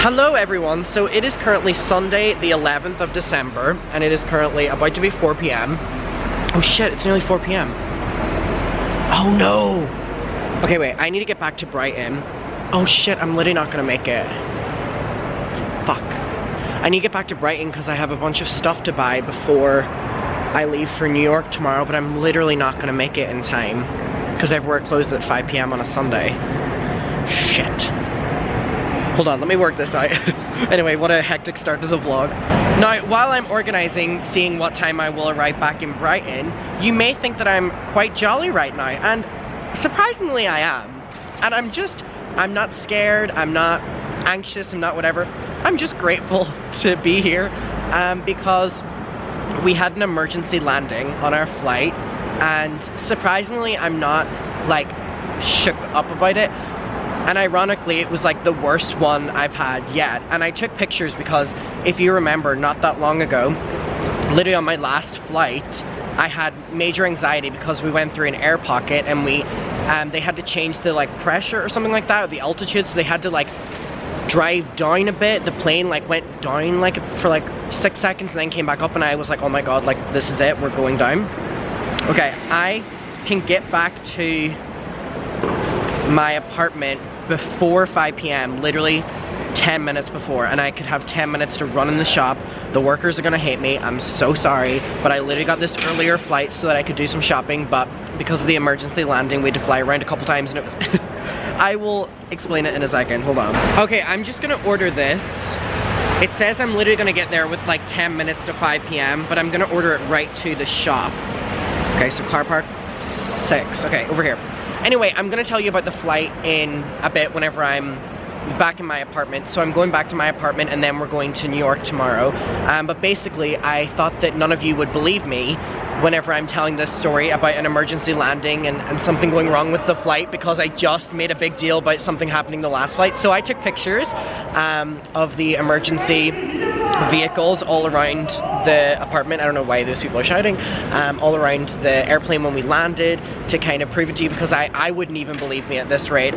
Hello everyone, so it is currently Sunday the 11th of December and it is currently about to be 4 p.m. Oh shit, it's nearly 4 p.m. Oh no! Okay wait, I need to get back to Brighton. Oh shit, I'm literally not gonna make it. Fuck. I need to get back to Brighton because I have a bunch of stuff to buy before I leave for New York tomorrow, but I'm literally not gonna make it in time because everywhere closes at 5 p.m. on a Sunday. Shit. Hold on, let me work this out. Anyway, what a hectic start to the vlog. Now, while I'm organizing, seeing what time I will arrive back in Brighton, you may think that I'm quite jolly right now, and surprisingly I am. And I'm not scared, I'm not anxious, I'm not whatever. I'm just grateful to be here because we had an emergency landing on our flight, and surprisingly I'm not like shook up about it. And ironically, it was like the worst one I've had yet. And I took pictures because if you remember, not that long ago, literally on my last flight, I had major anxiety because we went through an air pocket and they had to change the like pressure or something like that, or the altitude, so they had to like drive down a bit. The plane like went down like for like 6 seconds and then came back up, and I was like, oh my god, like this is it, we're going down. Okay, I can get back to my apartment before 5 p.m, literally 10 minutes before, and I could have 10 minutes to run in the shop. The workers are gonna hate me, I'm so sorry, but I literally got this earlier flight so that I could do some shopping, but because of the emergency landing, we had to fly around a couple times, and it was I will explain it in a second, hold on. Okay, I'm just gonna order this. It says I'm literally gonna get there with like 10 minutes to 5 p.m, but I'm gonna order it right to the shop. Okay, so car park 6, okay, over here. Anyway, I'm gonna tell you about the flight in a bit whenever I'm back in my apartment. So I'm going back to my apartment and then we're going to New York tomorrow. But basically, I thought that none of you would believe me whenever I'm telling this story about an emergency landing and something going wrong with the flight, because I just made a big deal about something happening the last flight. So I took pictures of the emergency vehicles all around the apartment. I don't know why those people are shouting. All around the airplane when we landed, to kind of prove it to you, because I wouldn't even believe me at this rate.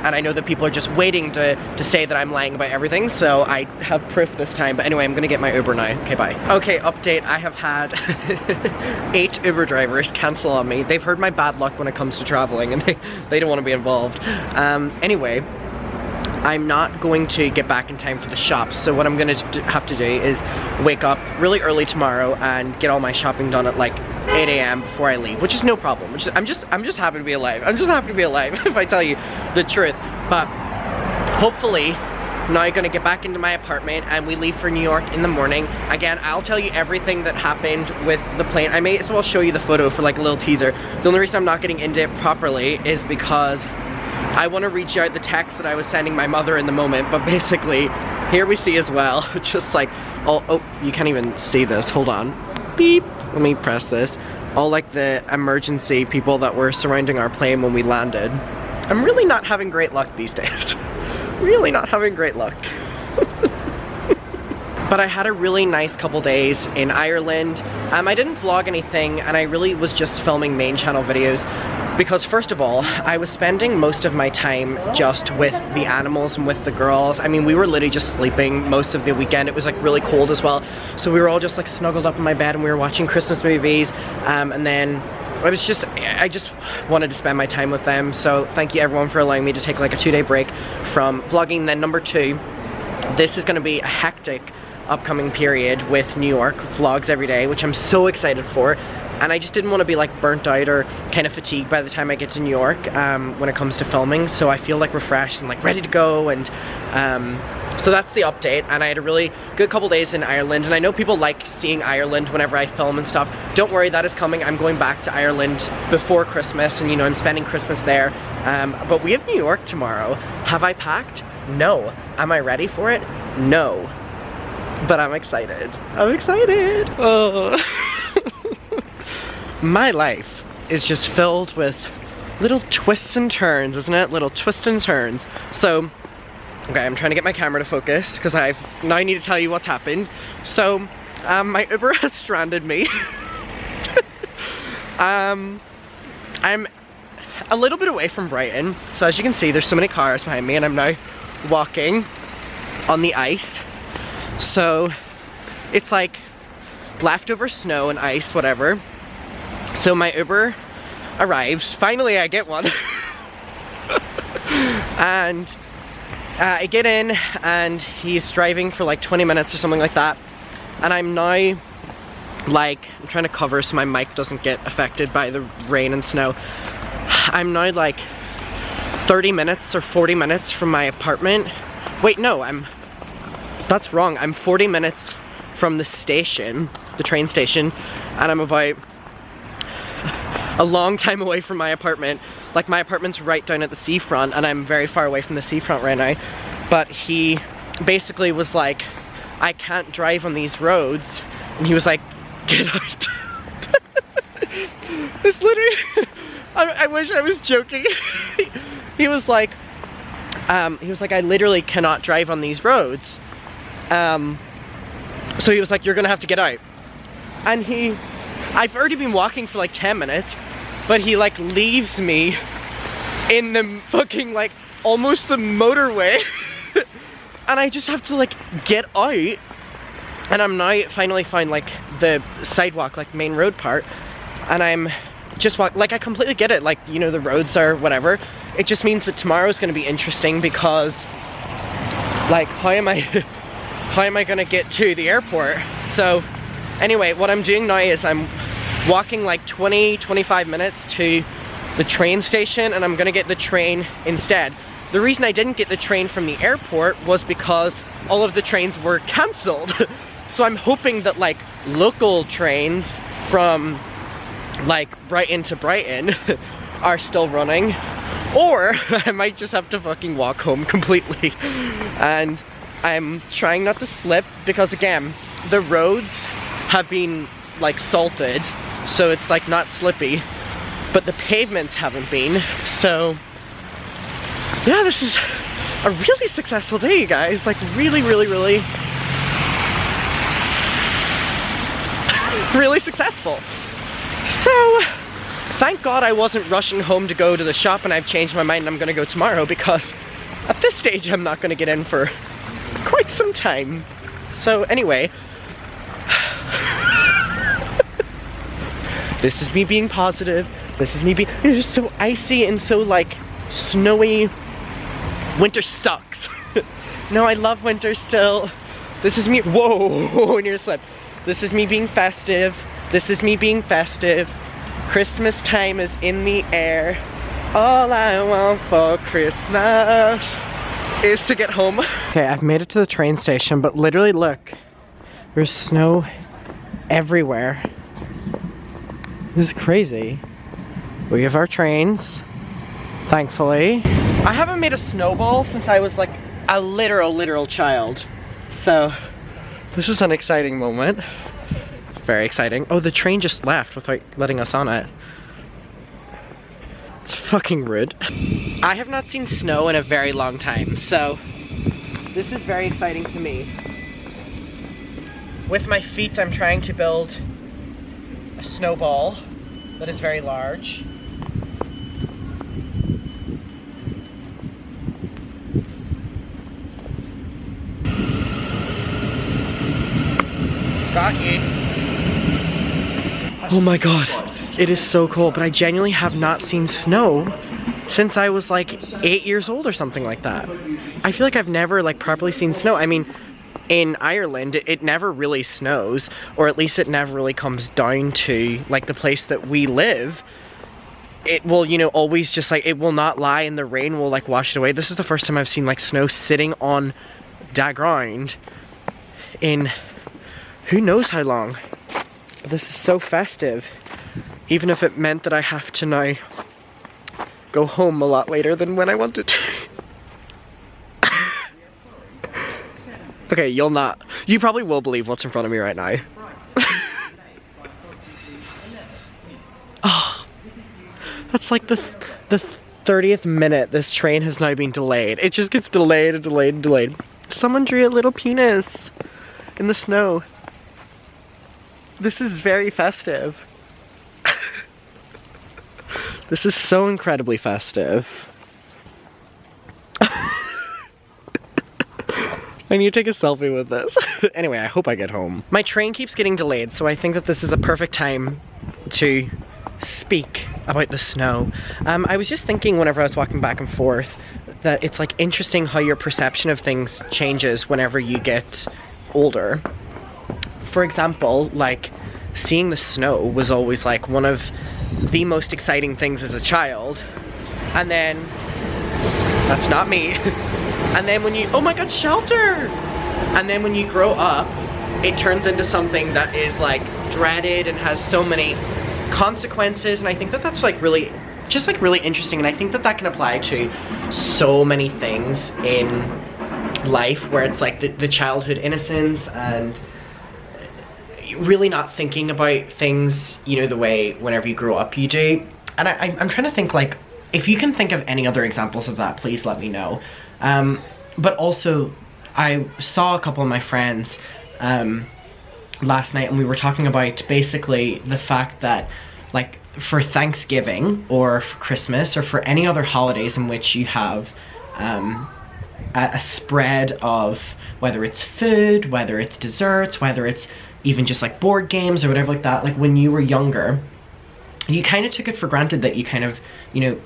And I know that people are just waiting to say that I'm lying about everything, so I have proof this time. But anyway, I'm gonna get my Uber now. Okay, bye. Okay, update. I have had 8 Uber drivers cancel on me. They've heard my bad luck when it comes to traveling, and they don't want to be involved. Anyway, I'm not going to get back in time for the shops, so what I'm gonna have to do is wake up really early tomorrow and get all my shopping done at like 8 a.m. before I leave, which is no problem. I'm just happy to be alive. I'm just happy to be alive, if I tell you the truth. But hopefully, now I'm gonna get back into my apartment and we leave for New York in the morning. Again, I'll tell you everything that happened with the plane. I may as well show you the photo for like a little teaser. The only reason I'm not getting into it properly is because I want to reach out the text that I was sending my mother in the moment. But basically, here we see as well, just like, oh, you can't even see this, hold on. Beep, let me press this. All like the emergency people that were surrounding our plane when we landed. I'm really not having great luck these days. Really not having great luck. But I had a really nice couple days in Ireland. I didn't vlog anything, and I really was just filming main channel videos. Because first of all, I was spending most of my time just with the animals and with the girls. I mean, we were literally just sleeping most of the weekend. It was like really cold as well. So we were all just like snuggled up in my bed and we were watching Christmas movies. And then I just wanted to spend my time with them. So thank you everyone for allowing me to take like a 2-day break from vlogging. Then number 2, this is gonna be a hectic upcoming period with New York vlogs every day, which I'm so excited for. And I just didn't want to be like burnt out or kind of fatigued by the time I get to New York when it comes to filming. So I feel like refreshed and like ready to go. And so that's the update. And I had a really good couple days in Ireland. And I know people like seeing Ireland whenever I film and stuff. Don't worry, that is coming. I'm going back to Ireland before Christmas, and you know, I'm spending Christmas there. But we have New York tomorrow. Have I packed? No. Am I ready for it? No. But I'm excited. I'm excited. Oh. My life is just filled with little twists and turns, isn't it? Little twists and turns. So, okay, I'm trying to get my camera to focus because now I need to tell you what's happened. So, my Uber has stranded me. I'm a little bit away from Brighton. So as you can see, there's so many cars behind me and I'm now walking on the ice. So it's like leftover snow and ice, whatever. So my Uber arrives. Finally I get one. And I get in and he's driving for like 20 minutes or something like that. And I'm now like, I'm trying to cover so my mic doesn't get affected by the rain and snow. I'm now like 30 minutes or 40 minutes from my apartment. Wait, no, that's wrong. I'm 40 minutes from the station, the train station, and I'm about a long time away from my apartment. Like, my apartment's right down at the seafront, and I'm very far away from the seafront right now. But he basically was like, I can't drive on these roads, and he was like, get out. It's literally, I wish I was joking. He was like, I literally cannot drive on these roads. So he was like, you're gonna have to get out. And I've already been walking for like 10 minutes, but he like leaves me in the fucking like, almost the motorway. And I just have to like get out. And I'm now finally found like the sidewalk, like main road part. And I'm just like, I completely get it. Like, you know, the roads are whatever. It just means that tomorrow's gonna be interesting because like, how am I gonna get to the airport? So anyway, what I'm doing now is I'm walking like 20-25 minutes to the train station, and I'm gonna get the train instead. The reason I didn't get the train from the airport was because all of the trains were cancelled. So I'm hoping that like local trains from like Brighton to Brighton are still running, or I might just have to fucking walk home completely. And I'm trying not to slip because, again, the roads have been like salted, so it's like not slippy, but the pavements haven't been. So yeah, this is a really successful day, you guys. Like really really successful. So thank God I wasn't rushing home to go to the shop, and I've changed my mind and I'm gonna go tomorrow, because at this stage I'm not gonna get in for quite some time. So anyway, this is me being positive. This is me being, it's just so icy and so like snowy. Winter sucks. No, I love winter still. This is me, whoa, near slip. This is me being festive. This is me being festive. Christmas time is in the air. All I want for Christmas is to get home. Okay, I've made it to the train station, but literally look, there's snow everywhere. This is crazy. We have our trains, thankfully. I haven't made a snowball since I was like a literal child. So this is an exciting moment. Very exciting. Oh, the train just left without letting us on it. It's fucking rude. I have not seen snow in a very long time, so this is very exciting to me. With my feet, I'm trying to build a snowball that is very large. Got you. Oh my god, it is so cold, but I genuinely have not seen snow since I was like 8 years old or something like that. I feel like I've never like properly seen snow. I mean, in Ireland, it never really snows, or at least it never really comes down to like the place that we live. It will, you know, always just like, it will not lie and the rain will like wash it away. This is the first time I've seen like snow sitting on the ground in who knows how long. But this is so festive, even if it meant that I have to now go home a lot later than when I wanted to. Okay, you probably will believe what's in front of me right now. Oh, that's like the 30th minute this train has now been delayed. It just gets delayed and delayed and delayed. Someone drew a little penis in the snow. This is very festive. This is so incredibly festive. I need to take a selfie with this. Anyway, I hope I get home. My train keeps getting delayed, so I think that this is a perfect time to speak about the snow. I was just thinking whenever I was walking back and forth that it's like interesting how your perception of things changes whenever you get older. For example, like seeing the snow was always like one of the most exciting things as a child, and then that's not me. And then when you, oh my god, shelter! And then when you grow up, it turns into something that is like dreaded and has so many consequences, and I think that that's like really, just like really interesting, and I think that that can apply to so many things in life where it's like the childhood innocence and really not thinking about things, you know, the way whenever you grow up you do. And I'm trying to think, like, if you can think of any other examples of that, please let me know. But also, I saw a couple of my friends last night, and we were talking about basically the fact that, like, for Thanksgiving or for Christmas or for any other holidays in which you have a spread of, whether it's food, whether it's desserts, whether it's even just like board games or whatever like that, like when you were younger, you kind of took it for granted that you kind of, you know,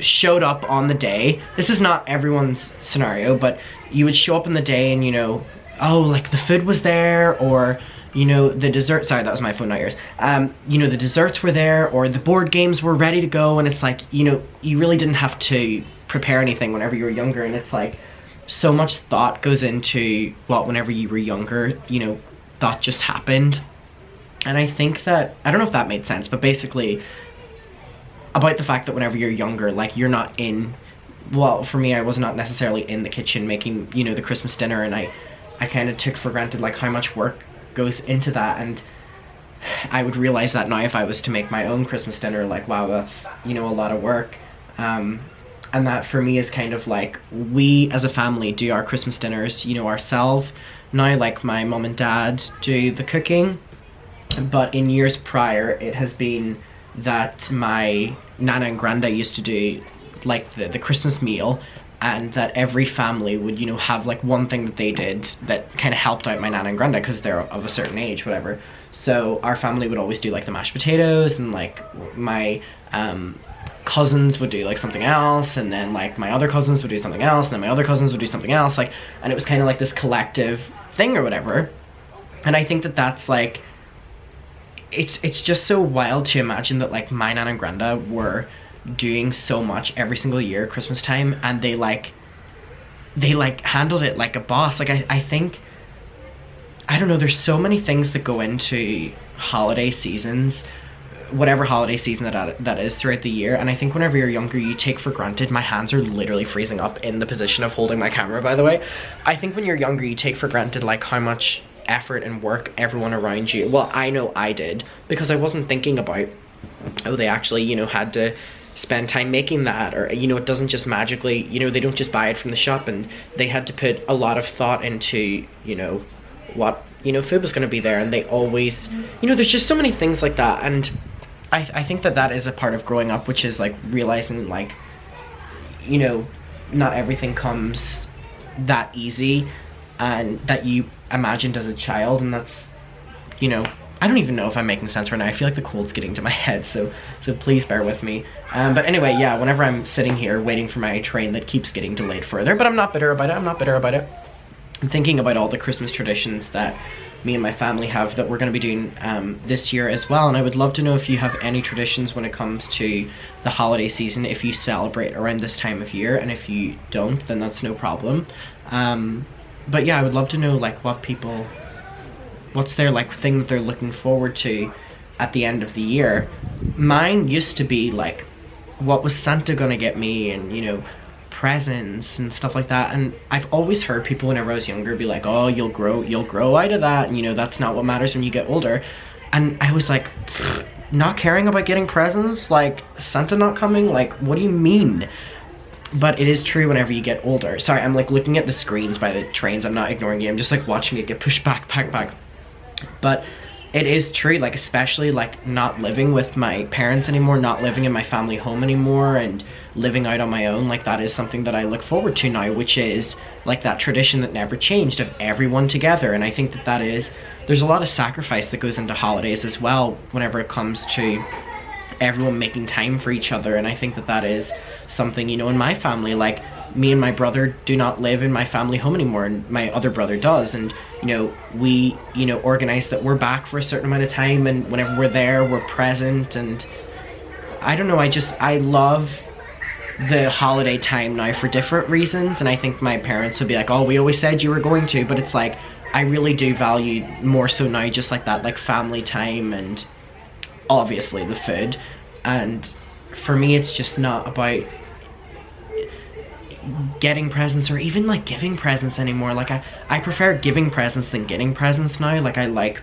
showed up on the day. This is not everyone's scenario, but you would show up on the day and, you know, oh, like the food was there, or, you know, the dessert, sorry, that was my phone, not yours. You know, the desserts were there, or the board games were ready to go, and it's like, you know, you really didn't have to prepare anything whenever you were younger, and it's like, so much thought goes into what whenever you were younger, you know, thought just happened. And I think that, I don't know if that made sense, but basically, about the fact that whenever you're younger, like, you're not in, well, for me, I was not necessarily in the kitchen making, you know, the Christmas dinner, and I kind of took for granted, like, how much work goes into that, and I would realize that now if I was to make my own Christmas dinner, like, wow, that's, you know, a lot of work. And that for me is kind of like, we as a family do our Christmas dinners, you know, ourselves. Now, like, my mom and dad do the cooking, but in years prior, it has been that my Nana and Granda used to do, like, the Christmas meal, and that every family would, you know, have, like, one thing that they did that kind of helped out my Nana and Granda because they're of a certain age, whatever. So our family would always do, like, the mashed potatoes, and, like, my cousins would do, like, something else, and then, like, my other cousins would do something else, and then my other cousins would do something else, like, and it was kind of like this collective thing or whatever. And I think that that's, like, it's just so wild to imagine that, like, my Nana and Granda were doing so much every single year Christmas time, and they handled it like a boss. Like, I think, I don't know, there's so many things that go into holiday seasons, whatever holiday season that is throughout the year, and I think whenever you're younger you take for granted, my hands are literally freezing up in the position of holding my camera, by the way. I think when you're younger you take for granted, like, how much effort and work everyone around you, well, I know I did, because I wasn't thinking about, oh, they actually, you know, had to spend time making that, or, you know, it doesn't just magically, you know, they don't just buy it from the shop, and they had to put a lot of thought into, you know, what, you know, food was going to be there, and they always, you know, there's just so many things like that. And I think that that is a part of growing up, which is, like, realizing, like, you know, not everything comes that easy and that you imagined as a child, and that's, you know, I don't even know if I'm making sense right now. I feel like the cold's getting to my head, so please bear with me. But anyway, yeah, whenever I'm sitting here waiting for my train that keeps getting delayed further, but I'm not bitter about it, I'm thinking about all the Christmas traditions that me and my family have that we're going to be doing this year as well, and I would love to know if you have any traditions when it comes to the holiday season, if you celebrate around this time of year, and if you don't, then that's no problem. But yeah, I would love to know, like, what's their, like, thing that they're looking forward to at the end of the year. Mine used to be, like, what was Santa gonna get me, and, you know, presents and stuff like that. And I've always heard people whenever I was younger be like, oh, you'll grow out of that, and, you know, that's not what matters when you get older. And I was like, not caring about getting presents, like, Santa not coming, like, what do you mean? But it is true whenever you get older. Sorry, I'm, like, looking at the screens by the trains. I'm not ignoring you. I'm just, like, watching it get pushed back. But it is true, like, especially, like, not living with my parents anymore, not living in my family home anymore, and living out on my own. Like, that is something that I look forward to now, which is like that tradition that never changed of everyone together. And I think that there's a lot of sacrifice that goes into holidays as well whenever it comes to everyone making time for each other. And I think that is something, you know, in my family, like me and my brother do not live in my family home anymore, and my other brother does. And, you know, we, you know, organize that we're back for a certain amount of time, and whenever we're there, we're present. And I don't know, I love the holiday time now for different reasons. And I think my parents would be like, oh, we always said you were going to, but it's like, I really do value more so now just like that, like family time and obviously the food. And for me, it's just not about getting presents or even like giving presents anymore. Like I prefer giving presents than getting presents now. Like I like,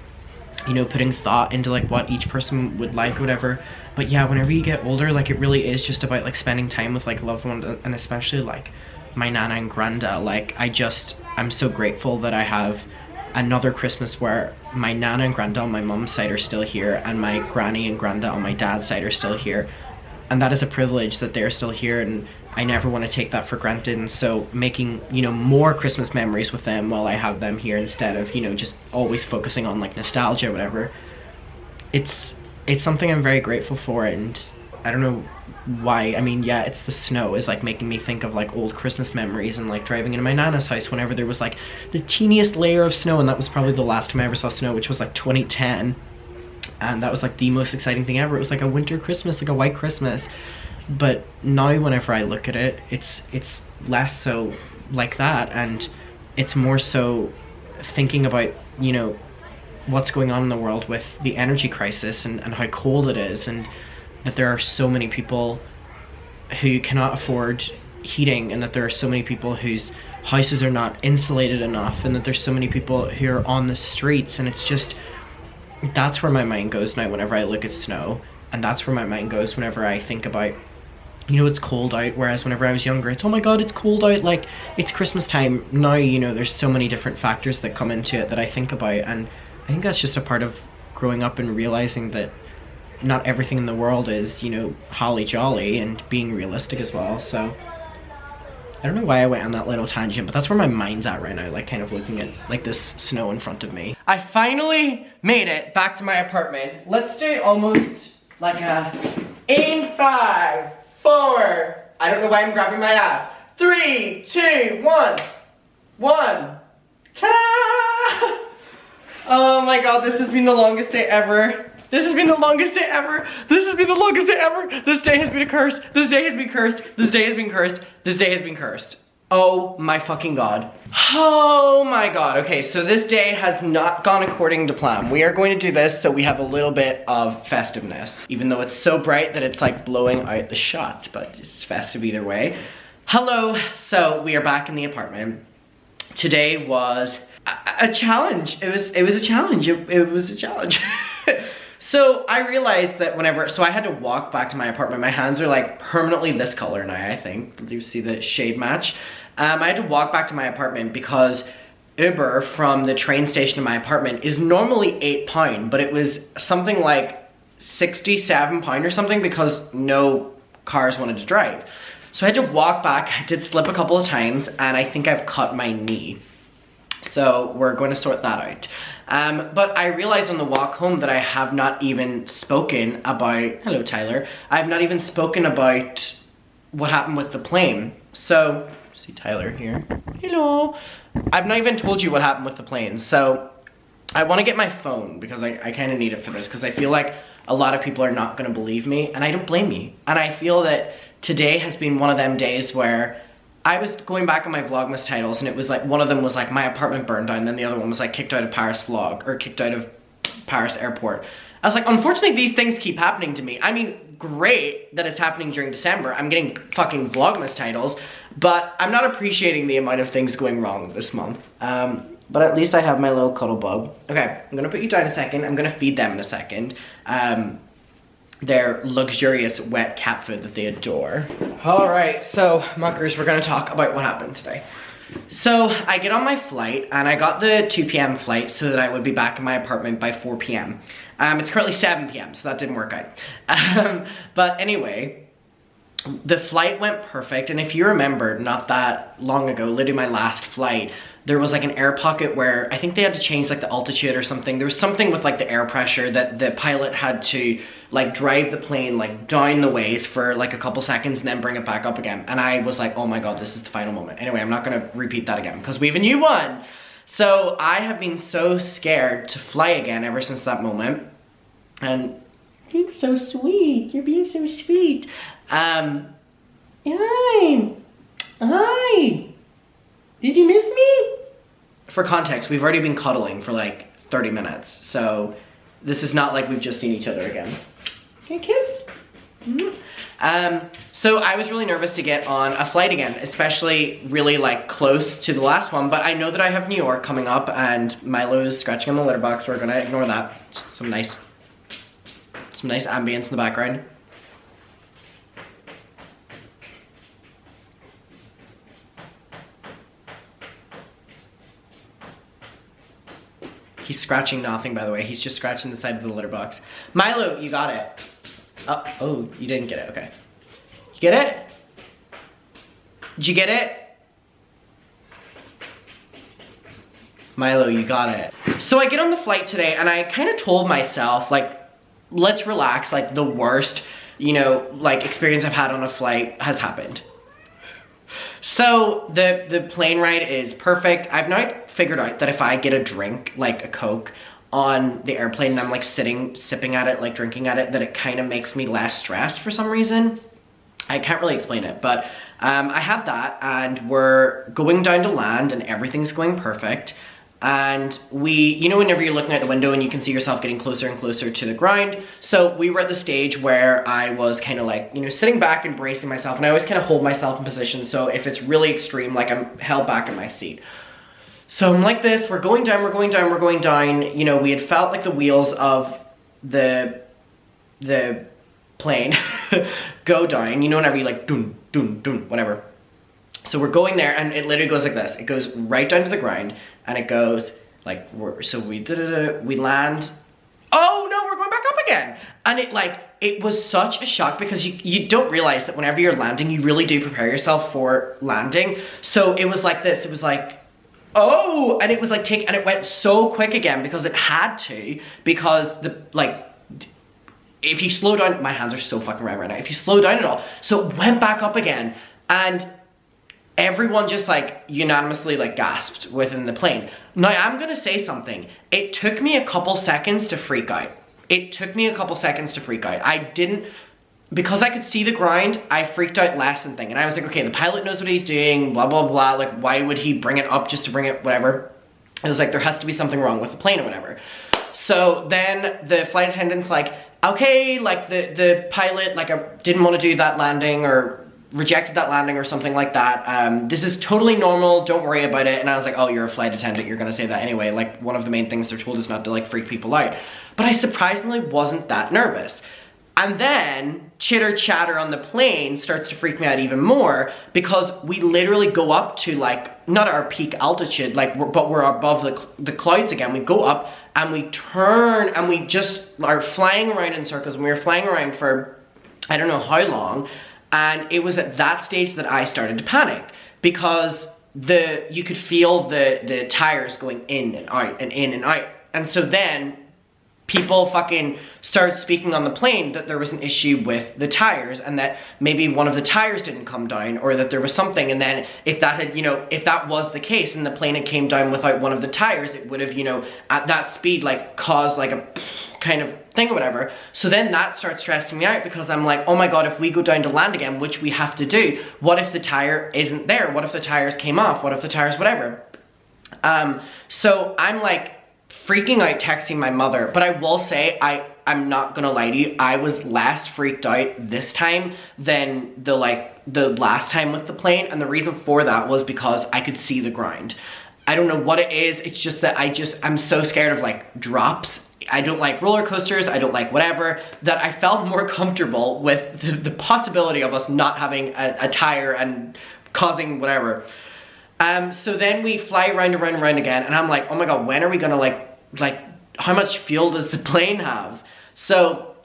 you know, putting thought into like what each person would like or whatever. But yeah, whenever you get older, like it really is just about like spending time with like loved ones, and especially like my nana and granda. Like I'm so grateful that I have another Christmas where my nana and granda on my mum's side are still here, and my granny and granda on my dad's side are still here. And that is a privilege that they're still here, and I never want to take that for granted. And so making, you know, more Christmas memories with them while I have them here, instead of, you know, just always focusing on like nostalgia or whatever, it's something I'm very grateful for. And I don't know why. I mean, yeah, it's the snow is like making me think of like old Christmas memories, and like driving into my nana's house whenever there was like the teeniest layer of snow. And that was probably the last time I ever saw snow, which was like 2010. And that was like the most exciting thing ever. It was like a winter Christmas, like a white Christmas. But now whenever I look at it, it's less so like that, and it's more so thinking about, you know, what's going on in the world with the energy crisis, and how cold it is, and that there are so many people who cannot afford heating, and that there are so many people whose houses are not insulated enough, and that there's so many people who are on the streets. And it's just, that's where my mind goes now whenever I look at snow, and that's where my mind goes whenever I think about, you know, it's cold out. Whereas whenever I was younger, it's, oh my god, it's cold out, like it's Christmas time. Now, you know, there's so many different factors that come into it that I think about, and I think that's just a part of growing up and realizing that not everything in the world is, you know, holly jolly, and being realistic as well. So I don't know why I went on that little tangent, but that's where my mind's at right now, like kind of looking at like this snow in front of me. I finally made it back to my apartment. Let's do almost like a in 5, 4, I don't know why I'm grabbing my ass. 3, 2, 1. Ta-da! Oh my god, this has been the longest day ever. This has been the longest day ever. This has been the longest day ever. This day has been cursed. This day has been cursed. This day has been cursed. This day has been cursed. Oh my fucking god. Oh my god. Okay, so this day has not gone according to plan. We are going to do this so we have a little bit of festiveness. Even though it's so bright that it's like blowing out the shot, but it's festive either way. Hello, so we are back in the apartment. Today was a challenge. It was a challenge. It was a challenge. So I realized that so I had to walk back to my apartment. My hands are like permanently this color now, I think. Do you see the shade match? I had to walk back to my apartment because Uber from the train station to my apartment is normally £8, but it was something like £67 or something because no cars wanted to drive. So I had to walk back. I did slip a couple of times, and I think I've cut my knee. So we're going to sort that out. But I realized on the walk home that I have not even spoken about, hello Tyler, I have not even spoken about what happened with the plane. So, see Tyler here, hello. I've not even told you what happened with the plane. So I want to get my phone because I kind of need it for this, because I feel like a lot of people are not going to believe me, and I don't blame me. And I feel that today has been one of them days where I was going back on my Vlogmas titles, and it was like, one of them was like, my apartment burned down, then the other one was like, kicked out of Paris vlog, or kicked out of Paris airport. I was like, unfortunately, these things keep happening to me. I mean, great that it's happening during December. I'm getting fucking Vlogmas titles, but I'm not appreciating the amount of things going wrong this month. But at least I have my little cuddle bug. Okay, I'm gonna put you down a second. I'm gonna feed them in a second. Their luxurious wet cat food that they adore. All right, so muckers, we're gonna talk about what happened today. So I get on my flight, and I got the 2 p.m. flight so that I would be back in my apartment by 4 p.m. It's currently 7 p.m., so that didn't work out. But anyway, the flight went perfect, and if you remember, not that long ago, literally my last flight, there was like an air pocket where I think they had to change like the altitude or something. There was something with like the air pressure that the pilot had to like drive the plane like down the ways for like a couple seconds and then bring it back up again. And I was like, oh my God, this is the final moment. Anyway, I'm not gonna repeat that again because we have a new one. So I have been so scared to fly again ever since that moment. And you're being so sweet. You're being so sweet. Hi. Hi. Did you miss me? For context, we've already been cuddling for like 30 minutes. So this is not like we've just seen each other again. Can I kiss? Mm-hmm. So I was really nervous to get on a flight again, especially really like close to the last one, but I know that I have New York coming up and Milo is scratching on the litter box. We're gonna ignore that. Just some nice ambience in the background. He's scratching nothing, by the way. He's just scratching the side of the litter box. Milo, you got it. Oh, you didn't get it, okay. You get it? Did you get it? Milo, you got it. So I get on the flight today and I kind of told myself, like, let's relax, like the worst, you know, like experience I've had on a flight has happened. So the plane ride is perfect. I've now figured out that if I get a drink, like a Coke, on the airplane and I'm like sipping at it, like drinking at it, that it kind of makes me less stressed for some reason. I can't really explain it, but I had that and we're going down to land and everything's going perfect. And you know, whenever you're looking out the window and you can see yourself getting closer and closer to the ground. So we were at the stage where I was kind of like, you know, sitting back and bracing myself, and I always kind of hold myself in position. So if it's really extreme, like I'm held back in my seat. So I'm like this, we're going down, we're going down, we're going down. You know, we had felt like the wheels of the plane go down, you know, whenever you like, dun, dun, dun, whatever. So we're going there and it literally goes like this. It goes right down to the ground and it goes like, we land. Oh no, we're going back up again. And it was such a shock because you don't realize that whenever you're landing, you really do prepare yourself for landing. So it was like this, it was like, oh, and it was like and it went so quick again because it had to, because if you slow down, my hands are so fucking red right now. If you slow down at all, so it went back up again and everyone just like unanimously like gasped within the plane. Now I'm gonna say something. It took me a couple seconds to freak out. I didn't, because I could see the ground, I freaked out less and thinking. I was like, okay, the pilot knows what he's doing, blah, blah, blah. Like, why would he bring it up just to bring it, whatever. It was like, there has to be something wrong with the plane or whatever. So then the flight attendant's like, okay, like the pilot, like didn't want to do that landing or rejected that landing or something like that. This is totally normal, don't worry about it. And I was like, oh, you're a flight attendant, you're gonna say that anyway. Like, one of the main things they're told is not to like freak people out. But I surprisingly wasn't that nervous. And then chitter chatter on the plane starts to freak me out even more because we literally go up to like, not our peak altitude, like but we're above the clouds again. We go up and we turn and we just are flying around in circles, and we were flying around for I don't know how long. And it was at that stage that I started to panic because you could feel the tires going in and out and in and out. And so then people fucking started speaking on the plane that there was an issue with the tires and that maybe one of the tires didn't come down or that there was something. And then if that had, you know, if that was the case and the plane had came down without one of the tires, it would have, you know, at that speed, like caused like a kind of thing or whatever. So then that starts stressing me out because I'm like, oh my God, if we go down to land again, which we have to do, what if the tire isn't there? What if the tires came off? What if the tires, whatever? So I'm like, freaking out texting my mother, but I will say I'm not gonna lie to you, I was less freaked out this time than the last time with the plane, and the reason for that was because I could see the ground. I don't know what it is, it's just that I'm so scared of like drops. I don't like roller coasters, I don't like whatever, that I felt more comfortable with the possibility of us not having a tire and causing whatever. So then we fly around again, and I'm like, oh my God, when are we gonna like how much fuel does the plane have? So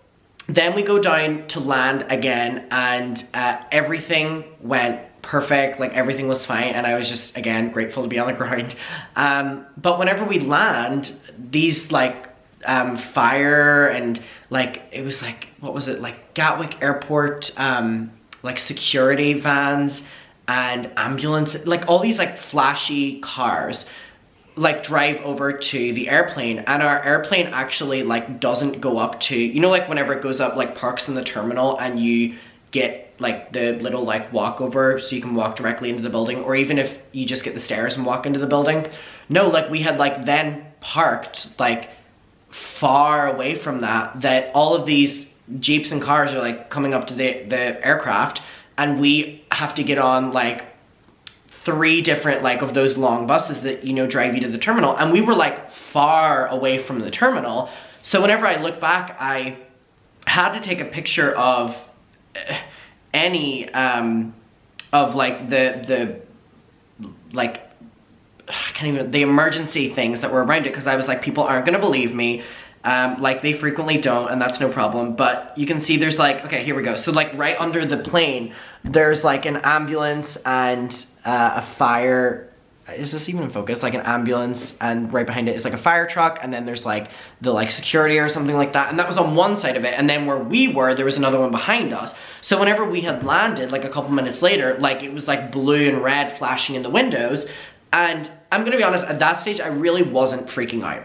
Then we go down to land again, and everything went perfect, like everything was fine, and I was just, again, grateful to be on the ground. But whenever we land, these like fire and like, it was like, what was it, like Gatwick Airport, like security vans and ambulance, like all these like flashy cars like drive over to the airplane, and our airplane actually like doesn't go up to, you know, like whenever it goes up, like parks in the terminal and you get like the little like walkover so you can walk directly into the building, or even if you just get the stairs and walk into the building. No, like we had like then parked like far away from that all of these jeeps and cars are like coming up to the aircraft, and we have to get on like 3 different like of those long buses that, you know, drive you to the terminal, and we were like far away from the terminal. So whenever I look back, I had to take a picture of any of like the like, I can't even, the emergency things that were around it, because I was like, people aren't gonna believe me. Like they frequently don't, and that's no problem. But you can see there's like, okay, here we go. So like right under the plane, there's like an ambulance and a fire, is this even in focus? Like an ambulance, and right behind it is like a fire truck, and then there's like the like security or something like that, and that was on one side of it, and then where we were, there was another one behind us. So whenever we had landed, like a couple minutes later, like it was like blue and red flashing in the windows, and I'm gonna be honest, at that stage, I really wasn't freaking out.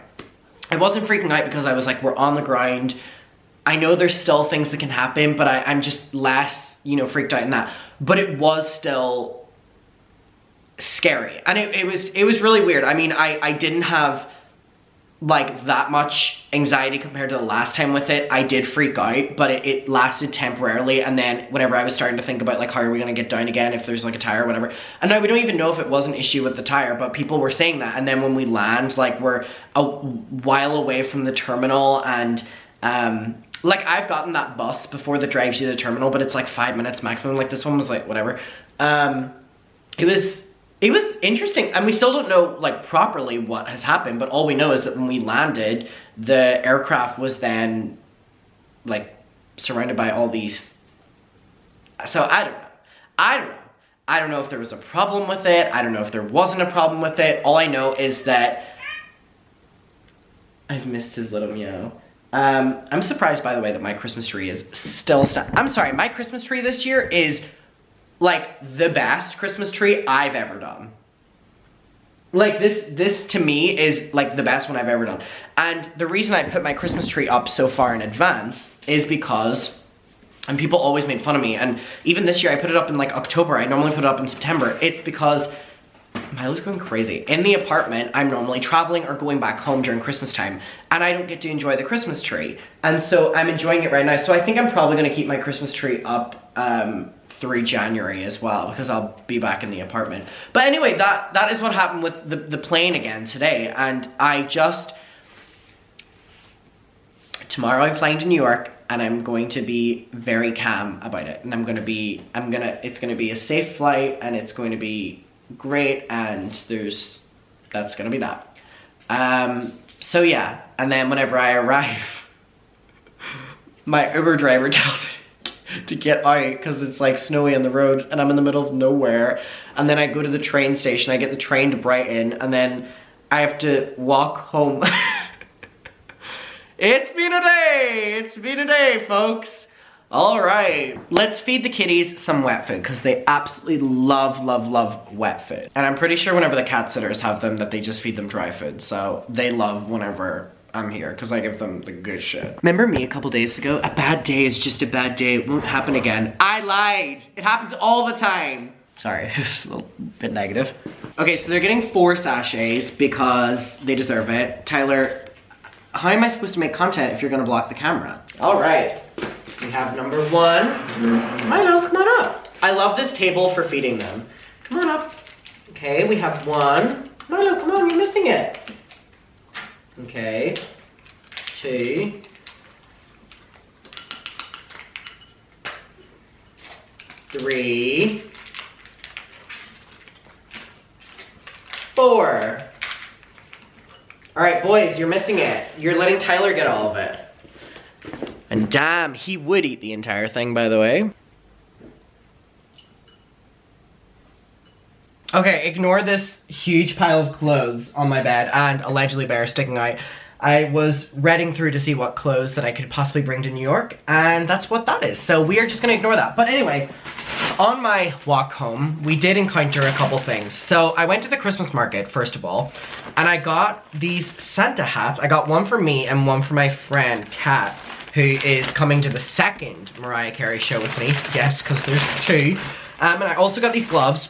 I wasn't freaking out because I was like, we're on the ground. I know there's still things that can happen, but I'm just less, you know, freaked out in that. But it was still scary, and it was really weird. I mean, I didn't have like that much anxiety compared to the last time with it. I did freak out, but it lasted temporarily, and then whenever I was starting to think about like, how are we gonna get down again if there's like a tire or whatever, and now we don't even know if it was an issue with the tire, but people were saying that. And then when we land, like we're a while away from the terminal, and like I've gotten that bus before that drives you to the terminal, but it's like 5 minutes maximum. Like this one was like whatever. It was interesting, and we still don't know like properly what has happened, but all we know is that when we landed, the aircraft was then like surrounded by all these, so I don't know if there was a problem with it. I don't know if there wasn't a problem with it. All I know is that I've missed his little meow. I'm surprised, by the way, that my Christmas tree is still I'm sorry, my Christmas tree this year is like the best Christmas tree I've ever done. Like this to me is like the best one I've ever done. And the reason I put my Christmas tree up so far in advance is because, and people always made fun of me, and even this year I put it up in like October. I normally put it up in September. It's because Milo's going crazy. In the apartment, I'm normally traveling or going back home during Christmas time, and I don't get to enjoy the Christmas tree. And so I'm enjoying it right now. So I think I'm probably gonna keep my Christmas tree up through January as well, because I'll be back in the apartment. But anyway, that is what happened with the plane again today, and tomorrow I'm flying to New York, and I'm going to be very calm about it, and it's gonna be a safe flight, and it's going to be great, and that's gonna be that. So yeah, and then whenever I arrive, my Uber driver tells me to get out because it's like snowy on the road, and I'm in the middle of nowhere. And then I go to the train station, I get the train to Brighton, and then I have to walk home. It's been a day, folks. All right, let's feed the kitties some wet food, because they absolutely love wet food. And I'm pretty sure whenever the cat sitters have them, that they just feed them dry food. So they love whenever I'm here, because I give them the good shit. Remember me a couple days ago? A bad day is just a bad day. It won't happen again. I lied. It happens all the time. Sorry, it's a little bit negative. Okay, so they're getting 4 sachets because they deserve it. Tyler, how am I supposed to make content if you're gonna block the camera? All right, we have number 1. Milo, come on up. I love this table for feeding them. Come on up. Okay, we have 1. Milo, come on, you're missing it. Okay, 2, 3, 4. All right, boys, you're missing it. You're letting Tyler get all of it. And Damn, he would eat the entire thing, by the way. Okay, ignore this huge pile of clothes on my bed and allegedly bear sticking out. I was reading through to see what clothes that I could possibly bring to New York, and that's what that is. So we are just gonna ignore that. But anyway, on my walk home, we did encounter a couple things. So I went to the Christmas market, first of all, and I got these Santa hats. I got one for me and one for my friend, Kat, who is coming to the second Mariah Carey show with me. Yes, because there's two. And I also got these gloves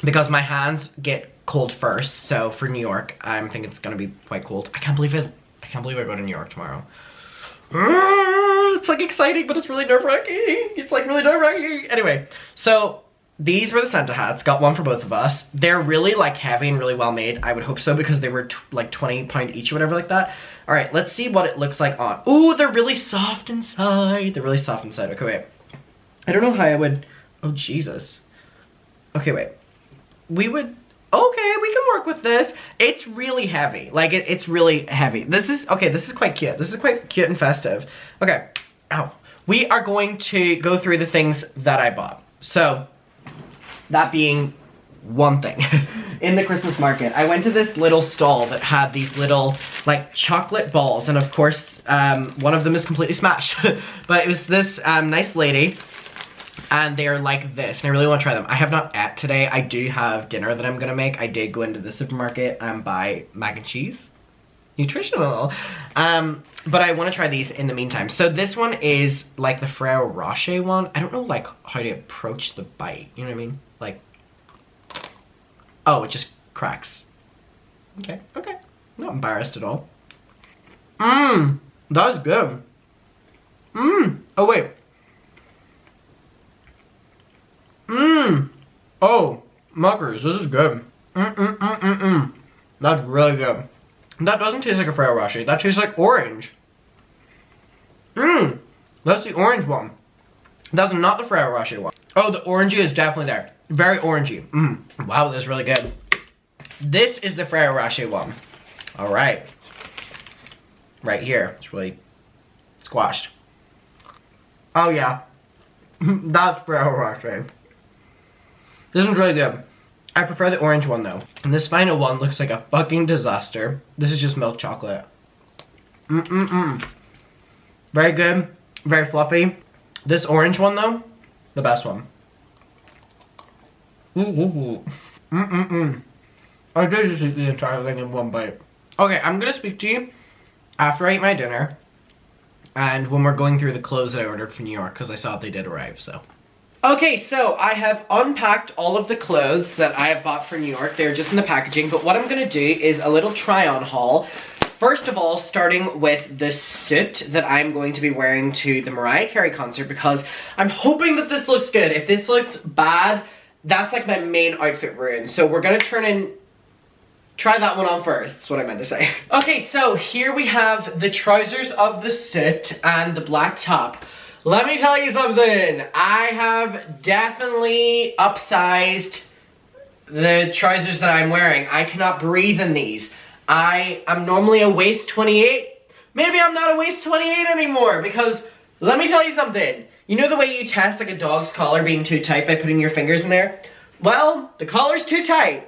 because my hands get cold first. So for New York, I'm thinking it's gonna be quite cold. I can't believe I go to New York tomorrow. It's like exciting, but it's really nerve-wracking. It's like really nerve-wracking. Anyway, so these were the Santa hats. Got one for both of us. They're really like heavy and really well made. I would hope so because they were like £20 each or whatever like that. All right, let's see what it looks like on. Ooh, they're really soft inside. They're really soft inside. Okay, wait. I don't know how I would, oh Jesus. Okay, wait. Okay, we can work with this. It's really heavy. Like, it's really heavy. This is quite cute. This is quite cute and festive. Okay, ow. We are going to go through the things that I bought. So, that being one thing. In the Christmas market, I went to this little stall that had these little, like, chocolate balls. And of course, one of them is completely smashed. But it was this nice lady. And they're like this, and I really want to try them. I have not ate today. I do have dinner that I'm gonna make. I did go into the supermarket and buy mac and cheese. Nutritional. But I want to try these in the meantime. So this one is like the Ferrero Rocher one. I don't know like how to approach the bite. You know what I mean? Like, oh, it just cracks. Okay, okay. Not embarrassed at all. That's good. Oh wait. Oh, muckers, this is good. That's really good. That doesn't taste like a Ferrero Rocher. That tastes like orange. That's the orange one. That's not the Ferrero Rocher one. Oh, the orangey is definitely there. Very orangey. Wow, that's really good. This is the Ferrero Rocher one. All right. Right here. It's really squashed. Oh yeah. That's Ferrero Rocher. This one's really good. I prefer the orange one though. And this final one looks like a fucking disaster. This is just milk chocolate. Very good. Very fluffy. This orange one though, the best one. I did just eat the entire thing in one bite. Okay, I'm gonna speak to you after I eat my dinner. And when we're going through the clothes that I ordered from New York, because I saw they did arrive, so. Okay, so I have unpacked all of the clothes that I have bought for New York. They're just in the packaging, but what I'm gonna do is a little try-on haul. First of all, starting with the suit that I'm going to be wearing to the Mariah Carey concert because I'm hoping that this looks good. If this looks bad, that's like my main outfit ruined. So we're gonna try that one on first, that's what I meant to say. Okay, so here we have the trousers of the suit and the black top. Let me tell you something. I have definitely upsized the trousers that I'm wearing. I cannot breathe in these. I'm normally a waist 28. Maybe I'm not a waist 28 anymore because let me tell you something. You know the way you test like a dog's collar being too tight by putting your fingers in there? Well, the collar's too tight.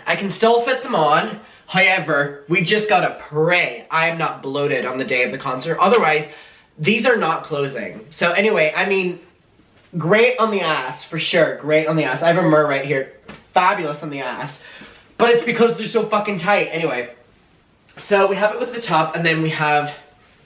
I can still fit them on. However, we just gotta pray I am not bloated on the day of the concert. Otherwise, these are not closing. So anyway, I mean, great on the ass, for sure. Great on the ass. I have a Mur right here. Fabulous on the ass. But it's because they're so fucking tight. Anyway, so we have it with the top, and then we have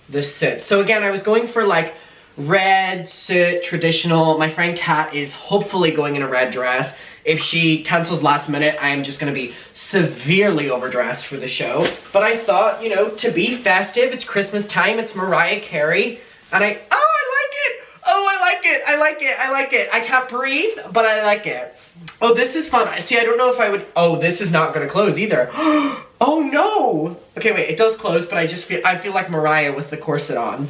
the suit. So again, I was going for like red suit, traditional. My friend Kat is hopefully going in a red dress. If she cancels last minute, I am just going to be severely overdressed for the show. But I thought, you know, to be festive, it's Christmas time, it's Mariah Carey, and I like it! Oh, I like it! I like it! I like it! I can't breathe, but I like it. Oh, this is fun. See, I don't know if I would... Oh, this is not going to close either. Oh, no! Okay, wait, it does close, but I feel like Mariah with the corset on.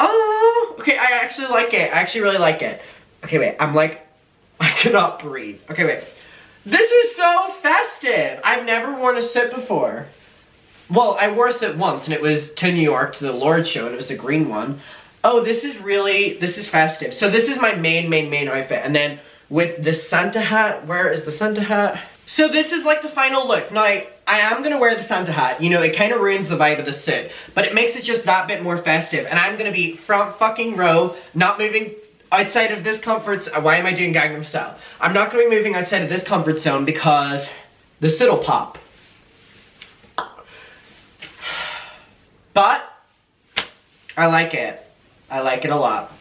Oh, okay, I actually like it. I actually really like it. Okay, wait, I'm like... I cannot breathe. Okay, wait. This is so festive. I've never worn a suit before. Well, I wore it once, and it was to New York, to the Lord show, and it was a green one. Oh, this is festive. So this is my main outfit. And then with the Santa hat, where is the Santa hat? So this is like the final look. Now, I am gonna wear the Santa hat. You know, it kind of ruins the vibe of the suit, but it makes it just that bit more festive. And I'm gonna be front fucking row, not moving outside of this comfort. Why am I doing Gangnam Style? I'm not gonna be moving outside of this comfort zone because the suit will pop. But I like it. I like it a lot.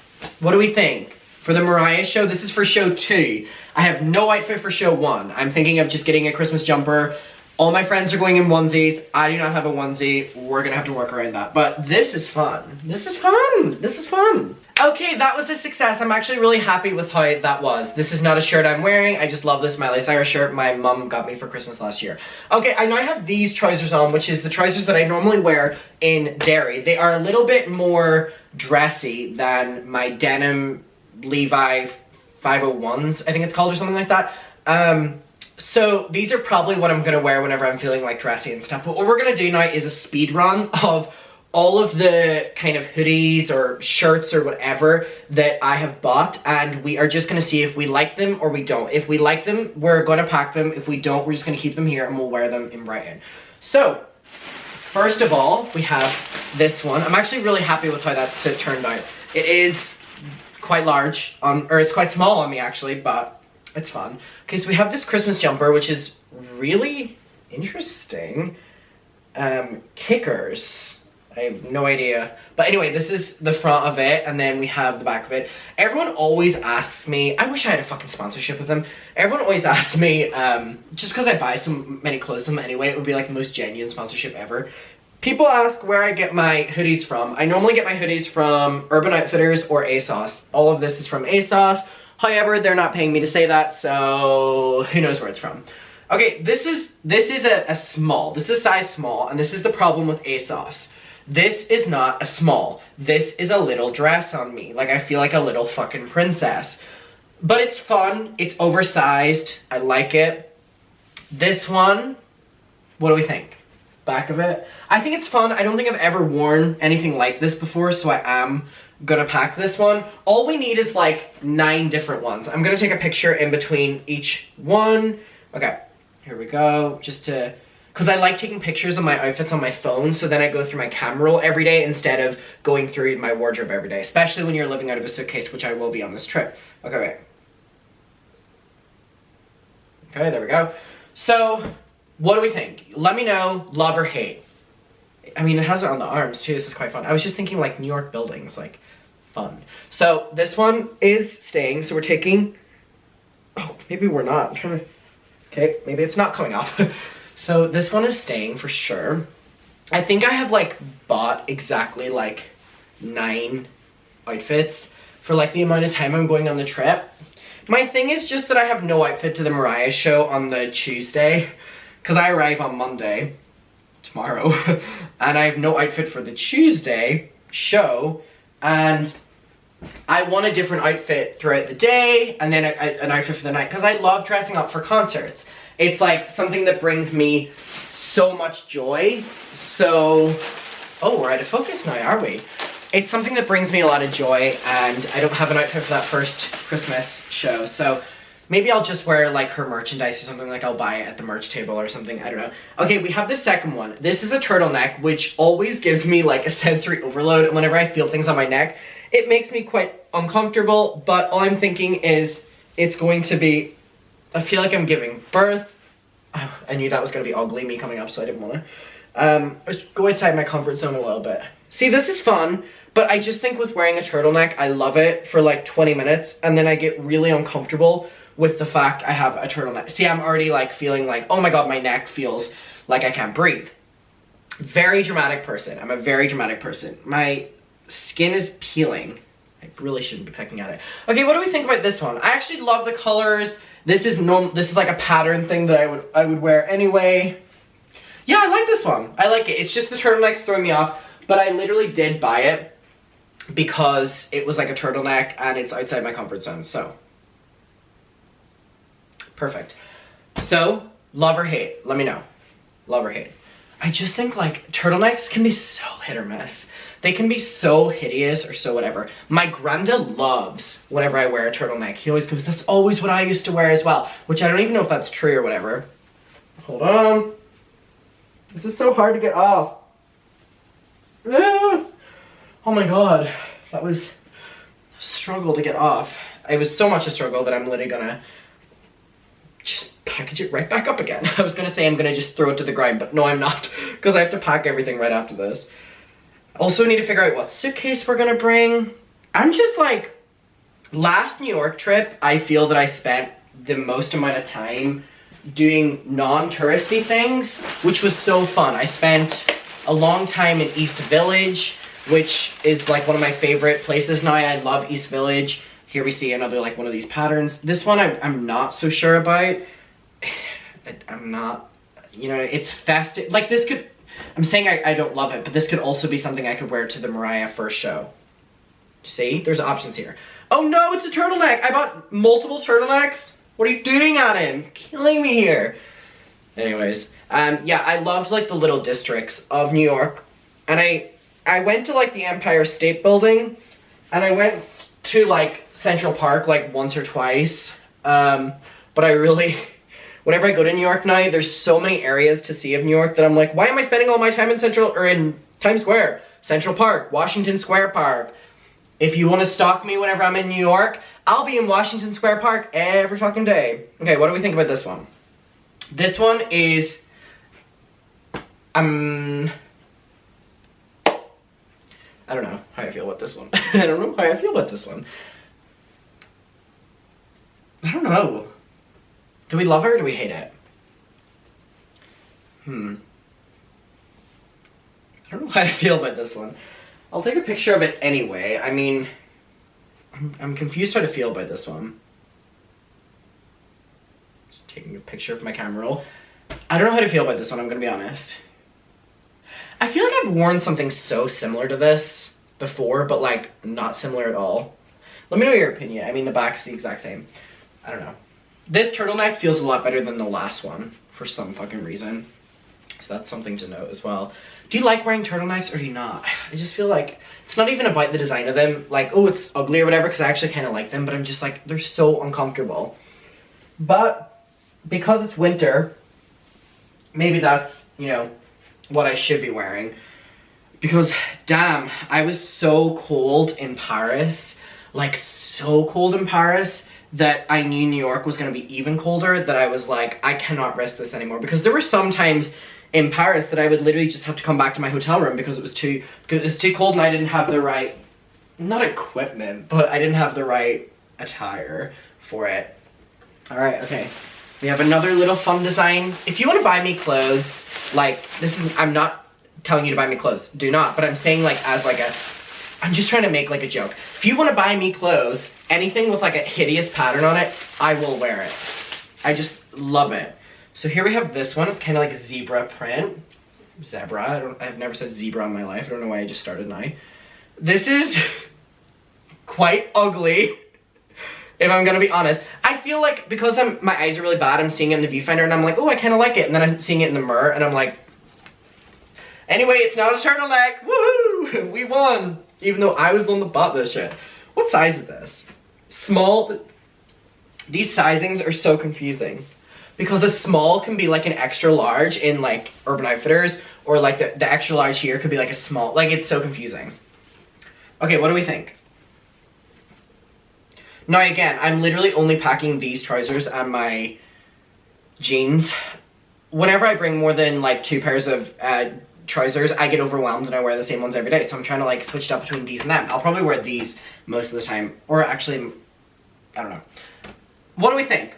What do we think? For the Mariah show, this is for show 2. I have no outfit for show 1. I'm thinking of just getting a Christmas jumper. All my friends are going in onesies. I do not have a onesie. We're gonna have to work around that. But this is fun. This is fun. This is fun. Okay, that was a success. I'm actually really happy with how that was. This is not a shirt I'm wearing. I just love this Miley Cyrus shirt my mum got me for Christmas last year. Okay, I now have these trousers on, which is the trousers that I normally wear in Derry. They are a little bit more dressy than my denim Levi 501s, I think it's called, or something like that. So these are probably what I'm gonna wear whenever I'm feeling like dressy and stuff. But what we're gonna do now is a speed run of all of the kind of hoodies or shirts or whatever that I have bought, and we are just gonna see if we like them or we don't. If we like them, we're gonna pack them. If we don't, we're just gonna keep them here and we'll wear them in Brighton. So, first of all, we have this one. I'm actually really happy with how that suit turned out. It is quite large, or it's quite small on me actually, but it's fun. Okay, so we have this Christmas jumper, which is really interesting. Kickers. I have no idea. But anyway, this is the front of it, and then we have the back of it. Everyone always asks me, I wish I had a fucking sponsorship with them. Everyone always asks me, just because I buy so many clothes from them anyway, it would be like the most genuine sponsorship ever. People ask where I get my hoodies from. I normally get my hoodies from Urban Outfitters or ASOS. All of this is from ASOS. However, they're not paying me to say that, so who knows where it's from. Okay, this is a small. This is size small, and this is the problem with ASOS. This is not a small. This is a little dress on me. Like, I feel like a little fucking princess. But it's fun. It's oversized. I like it. This one, what do we think? Back of it. I think it's fun. I don't think I've ever worn anything like this before, so I am gonna pack this one. All we need is like 9 different ones. I'm gonna take a picture in between each one. Okay, here we go. Just to, because I like taking pictures of my outfits on my phone, so then I go through my camera roll every day instead of going through my wardrobe every day, especially when you're living out of a suitcase, which I will be on this trip. Okay, wait. Okay, there we go. So, what do we think? Let me know, love or hate. I mean, it has it on the arms too, this is quite fun. I was just thinking like New York buildings, like fun. So this one is staying, so we're taking, oh, maybe we're not. I'm trying to, okay, maybe it's not coming off. So this one is staying for sure. I think I have like bought exactly like 9 outfits for like the amount of time I'm going on the trip. My thing is just that I have no outfit to the Mariah show on the Tuesday, because I arrive on Monday, tomorrow, and I have no outfit for the Tuesday show, and I want a different outfit throughout the day, and then an outfit for the night, because I love dressing up for concerts. It's like something that brings me so much joy. So, oh, we're out of focus now, are we? It's something that brings me a lot of joy, and I don't have an outfit for that first Christmas show, so maybe I'll just wear like her merchandise or something, like I'll buy it at the merch table or something, I don't know. Okay, we have the second one. This is a turtleneck, which always gives me like a sensory overload, and whenever I feel things on my neck, it makes me quite uncomfortable, but all I'm thinking is it's going to be, I feel like I'm giving birth. Oh, I knew that was going to be ugly, me coming up, so I didn't want to. Go outside my comfort zone a little bit. See, this is fun, but I just think with wearing a turtleneck, I love it for like 20 minutes, and then I get really uncomfortable with the fact I have a turtleneck. See, I'm already like feeling like, oh my god, my neck feels like I can't breathe. Very dramatic person. I'm a very dramatic person. My skin is peeling. I really shouldn't be picking at it. Okay, what do we think about this one? I actually love the colors. This is like a pattern thing that I would wear anyway. Yeah, I like this one. I like it. It's just the turtleneck's throwing me off, but I literally did buy it because it was like a turtleneck and it's outside my comfort zone, so. Perfect. So, love or hate? Let me know. Love or hate? I just think like turtlenecks can be so hit or miss. They can be so hideous or so whatever. My granda loves whenever I wear a turtleneck. He always goes, that's always what I used to wear as well. Which I don't even know if that's true or whatever. Hold on. This is so hard to get off. Ah! Oh my god. That was a struggle to get off. It was so much a struggle that I'm literally gonna just package it right back up again. I was gonna say I'm gonna just throw it to the ground, but no I'm not. Because I have to pack everything right after this. Also need to figure out what suitcase we're gonna bring. I'm just like, last New York trip, I feel that I spent the most amount of time doing non-touristy things, which was so fun. I spent a long time in East Village, which is like one of my favorite places now. I love East Village. Here we see another like one of these patterns. This one I'm not so sure about. I'm not, you know, it's festive. Like this could, I'm saying I don't love it, but this could also be something I could wear to the Mariah first show. See, there's options here. Oh no, it's a turtleneck. I bought multiple turtlenecks. What are you doing, Adam? You're killing me here. Anyways, yeah, I loved like the little districts of New York. And I went to like the Empire State Building and I went to like Central Park like once or twice. But I really, whenever I go to New York now, there's so many areas to see of New York that I'm like, why am I spending all my time in Times Square, Central Park, Washington Square Park? If you want to stalk me whenever I'm in New York, I'll be in Washington Square Park every fucking day. Okay, what do we think about this one? This one is, I don't know how I feel about this one. I don't know how I feel about this one. I don't know. Do we love it or do we hate it? I don't know how I feel about this one. I'll take a picture of it anyway. I mean, I'm confused how to feel about this one. Just taking a picture of my camera roll. I don't know how to feel about this one, I'm gonna be honest. I feel like I've worn something so similar to this before, but like not similar at all. Let me know your opinion. I mean, the back's the exact same. I don't know. This turtleneck feels a lot better than the last one for some fucking reason. So that's something to note as well. Do you like wearing turtlenecks or do you not? I just feel like it's not even about the design of them. Like, oh, it's ugly or whatever, because I actually kind of like them, but I'm just like, they're so uncomfortable. But because it's winter, maybe that's, you know, what I should be wearing. Because, damn, I was so cold in Paris. Like, so cold in Paris that I knew New York was going to be even colder, that I was like, I cannot risk this anymore. Because there were some times in Paris that I would literally just have to come back to my hotel room because it was too cold and I didn't have the right, not equipment, but I didn't have the right attire for it. Alright, okay. We have another little fun design. If you want to buy me clothes, like, this is, I'm not telling you to buy me clothes. Do not. But I'm saying, like, as like a, I'm just trying to make, like, a joke. If you want to buy me clothes, anything with, like, a hideous pattern on it, I will wear it. I just love it. So here we have this one. It's kind of like zebra print. Zebra. I've never said zebra in my life. I don't know why I just started now. This is quite ugly, if I'm gonna be honest. I feel like because my eyes are really bad, I'm seeing it in the viewfinder and I'm like, oh, I kind of like it. And then I'm seeing it in the mirror and I'm like, anyway, it's not a turtleneck. Woohoo! We won. Even though I was the one that bought this shit. What size is this? Small. These sizings are so confusing. Because a small can be like an extra large in like Urban Outfitters, or like the extra large here could be like a small, like it's so confusing. Okay, what do we think? Now again, I'm literally only packing these trousers and my jeans. Whenever I bring more than like 2 pairs of trousers, I get overwhelmed and I wear the same ones every day. So I'm trying to like switch it up between these and them. I'll probably wear these most of the time. Or actually, I don't know. What do we think?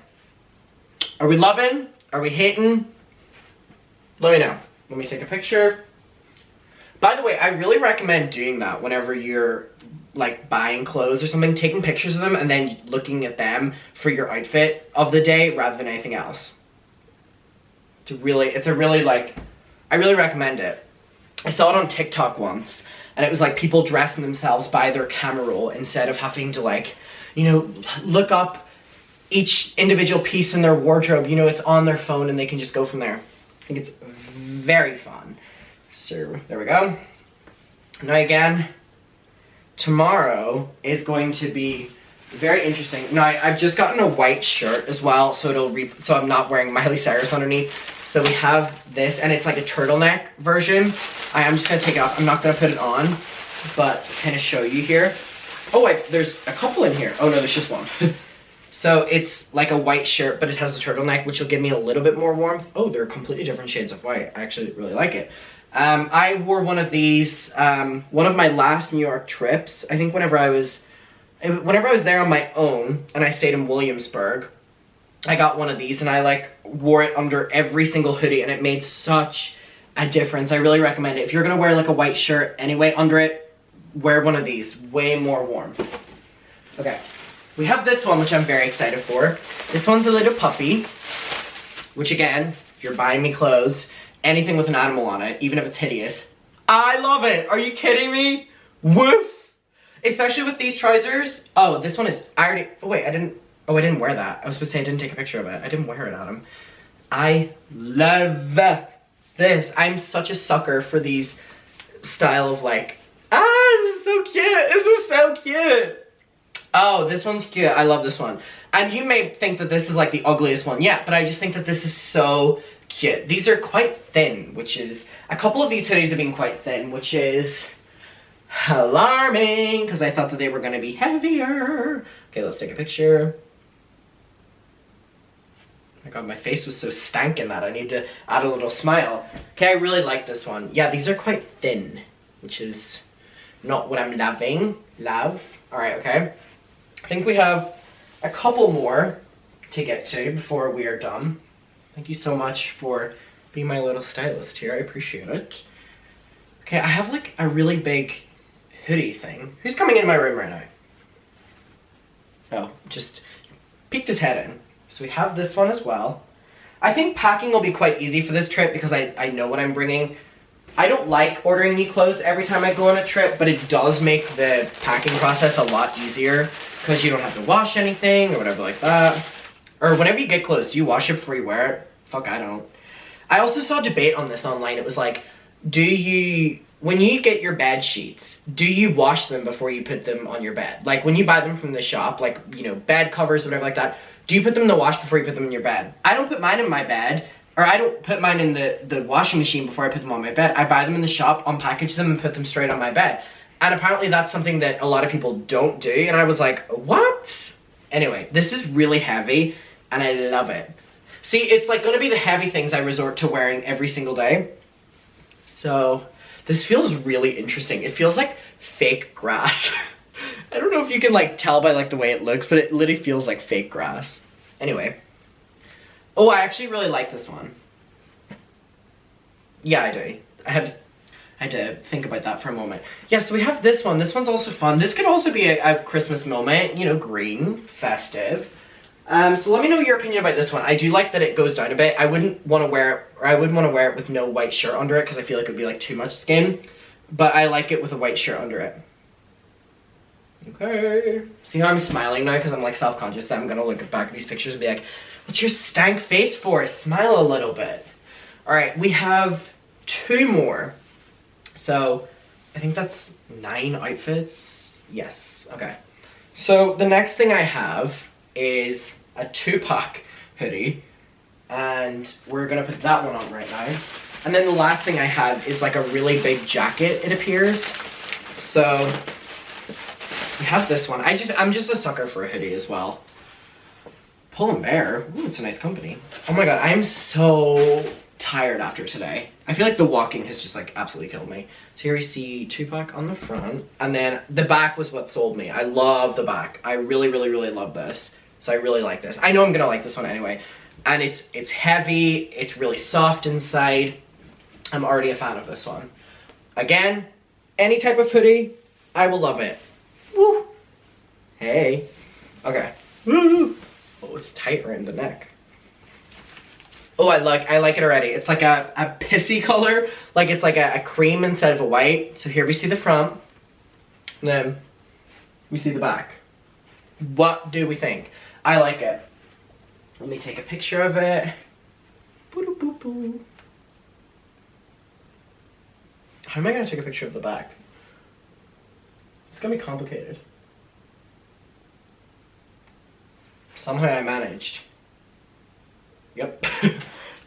Are we loving? Are we hating? Let me know. Let me take a picture. By the way, I really recommend doing that whenever you're like buying clothes or something, taking pictures of them and then looking at them for your outfit of the day rather than anything else. I really recommend it. I saw it on TikTok once and it was like people dressing themselves by their camera roll instead of having to like, you know, look up each individual piece in their wardrobe. You know, it's on their phone and they can just go from there. I think it's very fun. So there we go. Now again, tomorrow is going to be very interesting. Now I've just gotten a white shirt as well, so so I'm not wearing Miley Cyrus underneath. So we have this, and it's like a turtleneck version. I am just gonna take it off. I'm not gonna put it on, but kind of show you here. Oh wait, there's a couple in here. Oh no, there's just one. So it's like a white shirt, but it has a turtleneck, which will give me a little bit more warmth. Oh, they're completely different shades of white. I actually really like it. I wore one of these, one of my last New York trips. I think whenever I was there on my own, and I stayed in Williamsburg, I got one of these, and I like wore it under every single hoodie, and it made such a difference. I really recommend it. If you're gonna wear like a white shirt anyway under it, wear one of these. Way more warm. Okay, we have this one, which I'm very excited for. This one's a little puppy, which again, if you're buying me clothes, anything with an animal on it, even if it's hideous, I love it. Are you kidding me? Woof. Especially with these trousers. Oh, this one is, oh wait, I didn't wear that. I was supposed to say I didn't take a picture of it. I didn't wear it, Adam. I love this. I'm such a sucker for these style of like, this is so cute. This is so cute. Oh, this one's cute. I love this one. And you may think that this is like the ugliest one yet, but I just think that this is so cute. These are quite thin, which is, a couple of these hoodies have been quite thin, which is alarming, because I thought that they were going to be heavier. Okay, let's take a picture. Oh my god, my face was so stank in that. I need to add a little smile. Okay, I really like this one. Yeah, these are quite thin, which is not what I'm loving. Love. Alright, okay. I think we have a couple more to get to before we are done. Thank you so much for being my little stylist here. I appreciate it. Okay, I have like a really big hoodie thing. Who's coming into my room right now? Oh, just peeked his head in. So we have this one as well. I think packing will be quite easy for this trip because I know what I'm bringing. I don't like ordering new clothes every time I go on a trip, but it does make the packing process a lot easier because you don't have to wash anything or whatever like that. Or whenever you get clothes, do you wash it before you wear it? Fuck, I don't. I also saw a debate on this online. It was like, when you get your bed sheets, do you wash them before you put them on your bed? Like when you buy them from the shop, like, you know, bed covers or whatever like that, do you put them in the wash before you put them in your bed? I don't put mine in my bed, or I don't put mine in the washing machine before I put them on my bed. I buy them in the shop, unpackage them, and put them straight on my bed. And apparently that's something that a lot of people don't do, and I was like, what? Anyway, this is really heavy, and I love it. See, it's like gonna be the heavy things I resort to wearing every single day. So, this feels really interesting. It feels like fake grass. I don't know if you can like tell by like the way it looks, but it literally feels like fake grass. Anyway. Oh, I actually really like this one. Yeah, I do. I had to think about that for a moment. Yeah, so we have this one. This one's also fun. This could also be a Christmas moment, you know, green, festive. So let me know your opinion about this one. I do like that it goes down a bit. I wouldn't want to wear it, or I wouldn't want to wear it with no white shirt under it because I feel like it would be like too much skin. But I like it with a white shirt under it. Okay. See how I'm smiling now because I'm like self-conscious that I'm going to look back at these pictures and be like, what's your stank face for? Smile a little bit. Alright, we have 2 more. So, I think that's 9 outfits. Yes, okay. So, the next thing I have is a 2-pack hoodie. And we're going to put that one on right now. And then the last thing I have is like a really big jacket, it appears. So, we have this one. I'm just a sucker for a hoodie as well. Pull and Bear. Ooh, it's a nice company. Oh my god, I am so tired after today. I feel like the walking has just like absolutely killed me. So here we see 2-pack on the front. And then the back was what sold me. I love the back. I really, really, really love this. So I really like this. I know I'm gonna like this one anyway. And it's heavy. It's really soft inside. I'm already a fan of this one. Again, any type of hoodie, I will love it. Woo. Hey. Okay. Woo. Oh, it's tight around the neck. Oh, I like it already. It's like a pissy color. Like it's like a cream instead of a white. So here we see the front. And then we see the back. What do we think? I like it. Let me take a picture of it. Boo-doo-boo-boo. How am I gonna take a picture of the back? It's gonna be complicated. Somehow I managed. Yep.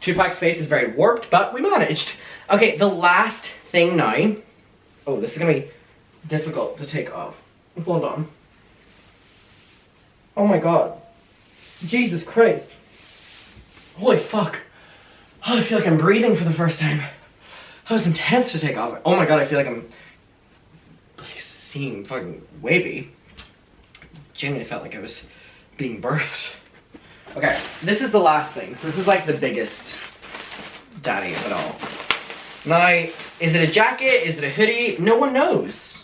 Tupac's face is very warped, but we managed. Okay, the last thing now. Oh, this is gonna be difficult to take off. Hold on. Oh my god. Jesus Christ. Holy fuck. Oh, I feel like I'm breathing for the first time. That was intense to take off. Oh my god, I feel like I'm seeing fucking wavy. Genuinely felt like I was being birthed. Okay, this is the last thing. So this is like the biggest daddy of it all. Now, is it a jacket? Is it a hoodie? No one knows.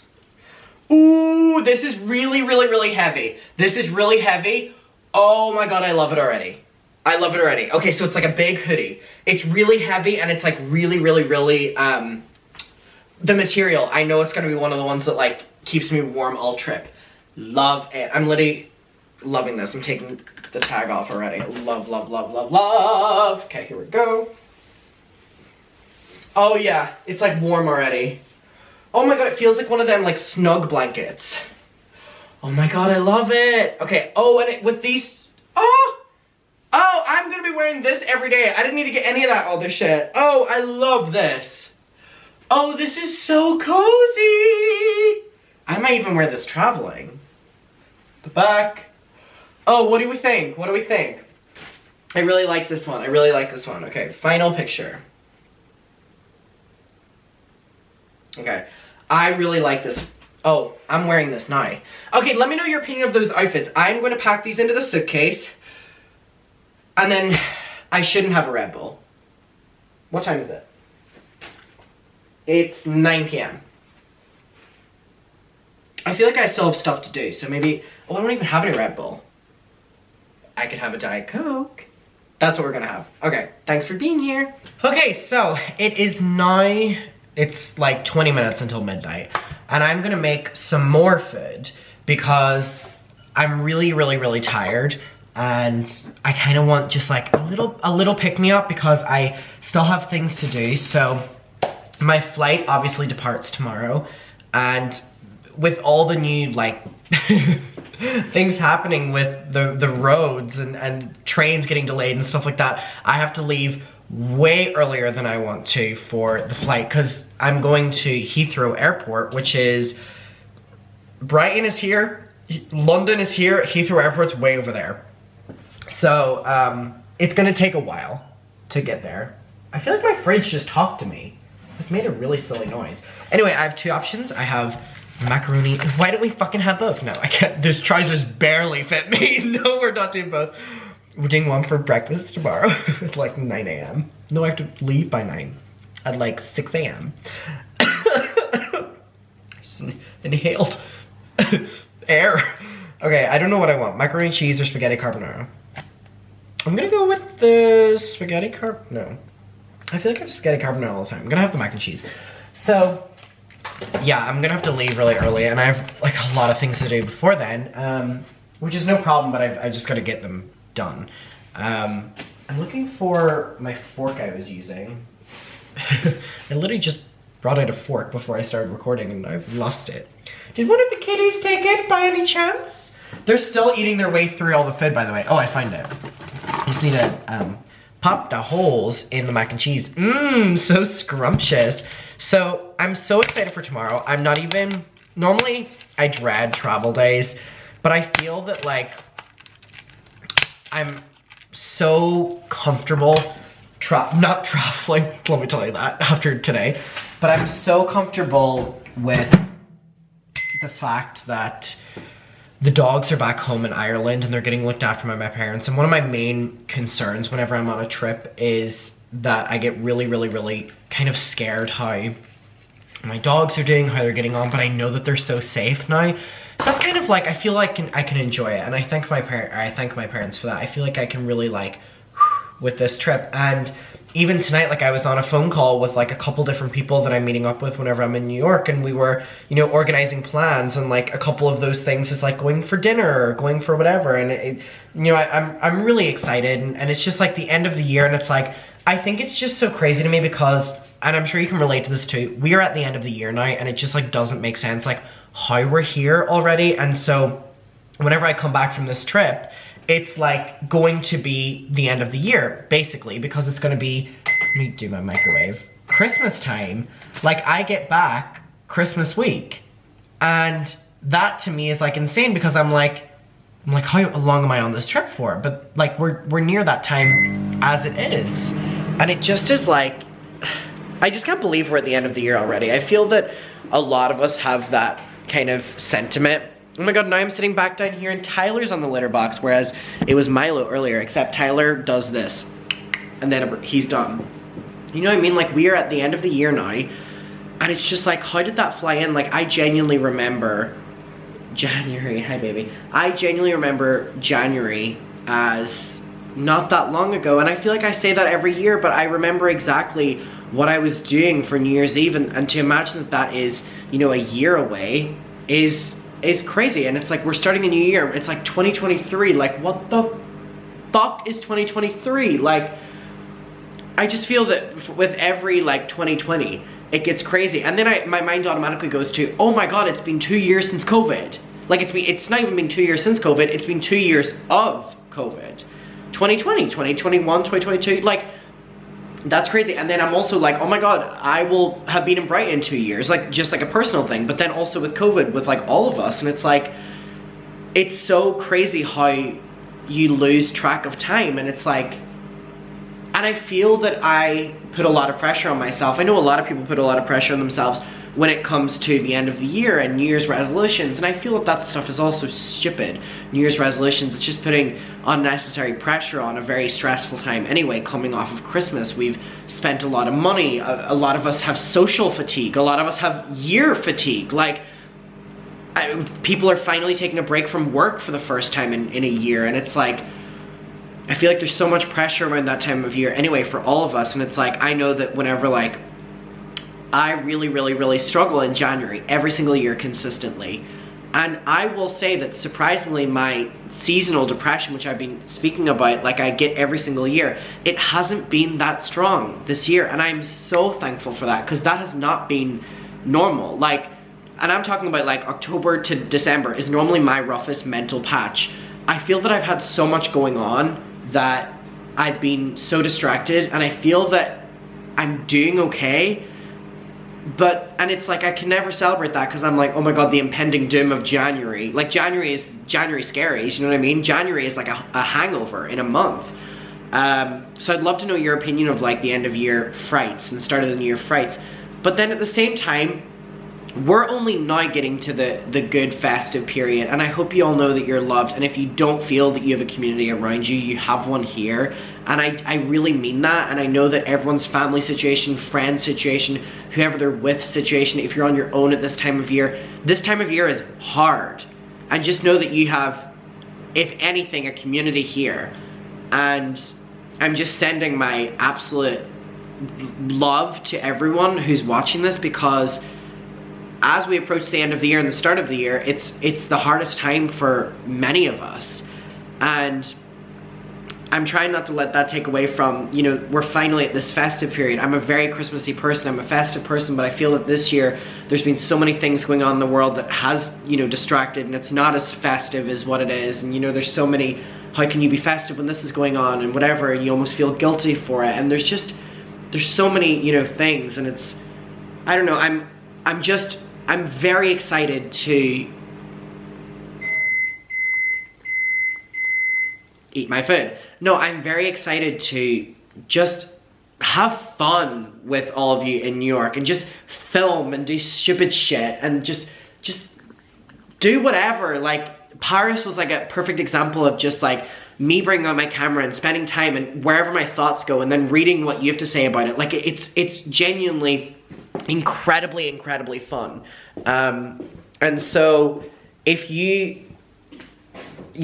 Ooh, this is really, really, really heavy. This is really heavy. Oh my god, I love it already. I love it already. Okay, so it's like a big hoodie. It's really heavy and it's like really, really, really, the material. I know it's gonna be one of the ones that like keeps me warm all trip. Love it. I'm literally loving this. I'm taking the tag off already. Love, love, love, love, love. Okay, here we go. Oh yeah, it's like warm already. Oh my god, it feels like one of them like snug blankets. Oh my god, I love it. Okay, oh, and with these, oh, I'm gonna be wearing this every day. I didn't need to get any of that other shit. Oh, I love this. Oh, this is so cozy. I might even wear this traveling. The back. Oh, what do we think? What do we think? I really like this one. I really like this one. Okay, final picture. Okay, I really like this. Oh, I'm wearing this now. Okay, let me know your opinion of those outfits. I'm going to pack these into the suitcase. And then I shouldn't have a Red Bull. What time is it? It's 9 p.m. I feel like I still have stuff to do, so maybe... Oh, I don't even have any Red Bull. I could have a Diet Coke. That's what we're gonna have. Okay, thanks for being here. Okay, so it is now... It's like 20 minutes until midnight. And I'm gonna make some more food because I'm really, really, really tired. And I kind of want just like a little pick-me-up because I still have things to do. So my flight obviously departs tomorrow, and with all the new like things happening with the roads and trains getting delayed and stuff like that, I have to leave way earlier than I want to for the flight because I'm going to Heathrow Airport, which is Brighton is here, London is here, Heathrow Airport's way over there. So, it's gonna take a while to get there. I feel like my fridge just talked to me. It made a really silly noise. Anyway, I have two options. I have macaroni. Why don't we fucking have both? No, I can't. Those trousers barely fit me. No, we're not doing both. We're doing one for breakfast tomorrow at like 9 a.m. No, I have to leave by 9 at like 6 a.m. Just inhaled air. Okay, I don't know what I want. Macaroni and cheese or spaghetti carbonara? I'm gonna go with the spaghetti no. I feel like I have spaghetti carbonara all the time. I'm gonna have the mac and cheese. So, yeah, I'm gonna have to leave really early and I have like a lot of things to do before then, which is no problem, but I've just gotta get them done. I'm looking for my fork I was using. I literally just brought out a fork before I started recording and I've lost it. Did one of the kitties take it by any chance? They're still eating their way through all the food, by the way. Oh, I find it. Just need to pop the holes in the mac and cheese. Mmm, so scrumptious. So I'm so excited for tomorrow. I'm not even, normally I dread travel days, but I feel that like I'm so comfortable not traveling, let me tell you that after today, but I'm so comfortable with the fact that the dogs are back home in Ireland and they're getting looked after by my parents. And one of my main concerns whenever I'm on a trip is that I get really, really, really kind of scared how my dogs are doing, how they're getting on, but I know that they're so safe now. So that's kind of like, I feel like I can enjoy it. And I thank my parents for that. I feel like I can really like, with this trip. And even tonight, like I was on a phone call with like a couple different people that I'm meeting up with whenever I'm in New York, and we were, you know, organizing plans, and like a couple of those things is like going for dinner or going for whatever, and it, you know, I'm really excited, and it's just like the end of the year, and it's like, I think it's just so crazy to me because and I'm sure you can relate to this too, we are at the end of the year now, and it just like doesn't make sense like how we're here already. And so whenever I come back from this trip, it's like going to be the end of the year, basically, because it's gonna be, let me do my microwave, Christmas time. Like, I get back Christmas week, and that to me is like insane, because I'm like, how long am I on this trip for? But like, we're near that time as it is. And it just is like, I just can't believe we're at the end of the year already. I feel that a lot of us have that kind of sentiment. Oh my god, now I'm sitting back down here and Tyler's on the litter box, whereas it was Milo earlier, except Tyler does this, and then he's done. You know what I mean? Like, we are at the end of the year now, and it's just like, how did that fly in? Like, I genuinely remember January, hi baby. I genuinely remember January as not that long ago, and I feel like I say that every year, but I remember exactly what I was doing for New Year's Eve, and to imagine that that is, you know, a year away is crazy. And it's like, we're starting a new year. It's like 2023. Like, what the fuck is 2023? Like, I just feel that with every like 2020, it gets crazy. And then my mind automatically goes to, oh my god, it's been 2 years since COVID. Like, it's not even been 2 years since COVID, it's been 2 years of COVID. 2020, 2021, 2022, like, that's crazy. And then I'm also like, oh my god, I will have been in Brighton 2 years, like, just like a personal thing, but then also with COVID, with like all of us, and it's like, it's so crazy how you lose track of time. And it's like, and I feel that I put a lot of pressure on myself. I know a lot of people put a lot of pressure on themselves when it comes to the end of the year and New Year's resolutions, and I feel that that stuff is also stupid. New Year's resolutions, it's just putting unnecessary pressure on a very stressful time anyway, coming off of Christmas. We've spent a lot of money, a lot of us have social fatigue, a lot of us have year fatigue. Like, people are finally taking a break from work for the first time in a year, and it's like, I feel like there's so much pressure around that time of year anyway for all of us. And it's like, I know that whenever, like, I really struggle in January every single year consistently. And I will say that surprisingly, my seasonal depression, which I've been speaking about, like I get every single year, it hasn't been that strong this year. And I'm so thankful for that, because that has not been normal. Like, and I'm talking about like October to December is normally my roughest mental patch. I feel that I've had so much going on that I've been so distracted, and I feel that I'm doing okay. But, and it's like, I can never celebrate that, because I'm like, oh my god, the impending doom of January. Like, January scary, you know what I mean? January is like a hangover in a month. So I'd love to know your opinion of like the end of year frights and the start of the new year frights. But then at the same time, we're only now getting to the good festive period, and I hope you all know that you're loved. And if you don't feel that you have a community around you, you have one here. And I really mean that. And I know that everyone's family situation, friend situation, whoever they're with situation, if you're on your own at this time of year is hard. And just know that you have, if anything, a community here. And I'm just sending my absolute love to everyone who's watching this, because as we approach the end of the year and the start of the year, it's the hardest time for many of us. And I'm trying not to let that take away from, you know, we're finally at this festive period. I'm a very Christmassy person, I'm a festive person, but I feel that this year there's been so many things going on in the world that has, you know, distracted, and it's not as festive as what it is. And you know, there's so many, how can you be festive when this is going on and whatever, and you almost feel guilty for it. And there's so many, you know, things, and it's, I don't know, I'm very excited to eat my food. No, I'm very excited to just have fun with all of you in New York, and just film and do stupid shit, and just do whatever. Like, Paris was like a perfect example of just like me bringing out my camera and spending time and wherever my thoughts go, and then reading what you have to say about it. Like, it's genuinely incredibly fun. And so if you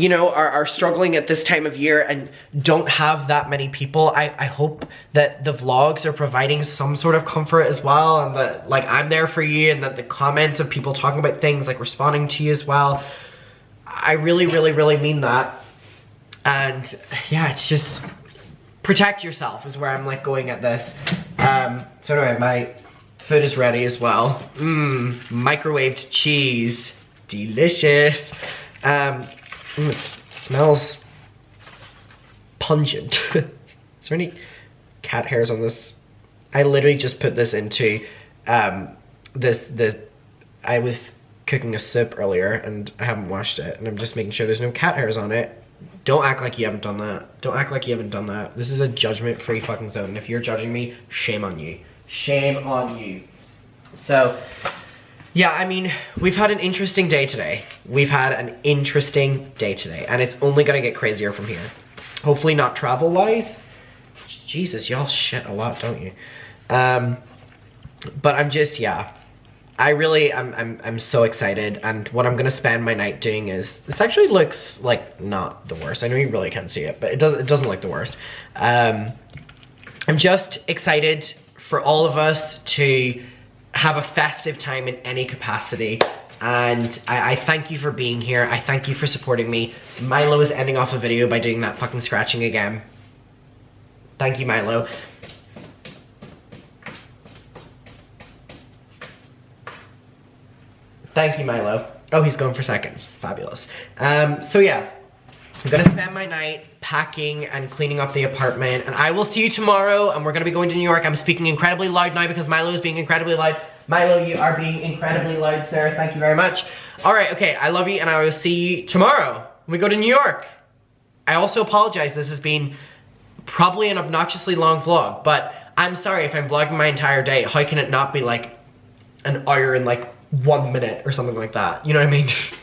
know, are struggling at this time of year and don't have that many people, I hope that the vlogs are providing some sort of comfort as well, and that like I'm there for you, and that the comments of people talking about things, like responding to you as well. I really mean that. And yeah, it's just, protect yourself is where I'm like going at this. So anyway, my food is ready as well. Microwaved cheese, delicious. It smells pungent. Is there any cat hairs on this? I literally just put this into I was cooking a soup earlier and I haven't washed it, and I'm just making sure there's no cat hairs on it. Don't act like you haven't done that. Don't act like you haven't done that. This is a judgment-free fucking zone. If you're judging me, shame on you. Shame on you. So, yeah, I mean, we've had an interesting day today. We've had an interesting day today, and it's only gonna get crazier from here. Hopefully not travel-wise. Jesus, y'all shit a lot, don't you? But I'm just, yeah. I'm so excited, and what I'm gonna spend my night doing is, this actually looks like not the worst. I know you really can't see it, but it doesn't look the worst. I'm just excited for all of us to have a festive time in any capacity, and I thank you for being here. I thank you for supporting me. Milo is ending off a video by doing that fucking scratching again. Thank you, Milo. Thank you, Milo. Oh, he's going for seconds. Fabulous. So yeah, I'm gonna spend my night packing and cleaning up the apartment, and I will see you tomorrow, and we're gonna be going to New York. I'm speaking incredibly loud now because Milo is being incredibly loud. Milo, you are being incredibly loud, sir. Thank you very much. All right, okay, I love you, and I will see you tomorrow when we go to New York. I also apologize, this has been probably an obnoxiously long vlog, but I'm sorry if I'm vlogging my entire day. How can it not be like an hour and like 1 minute or something like that? You know what I mean?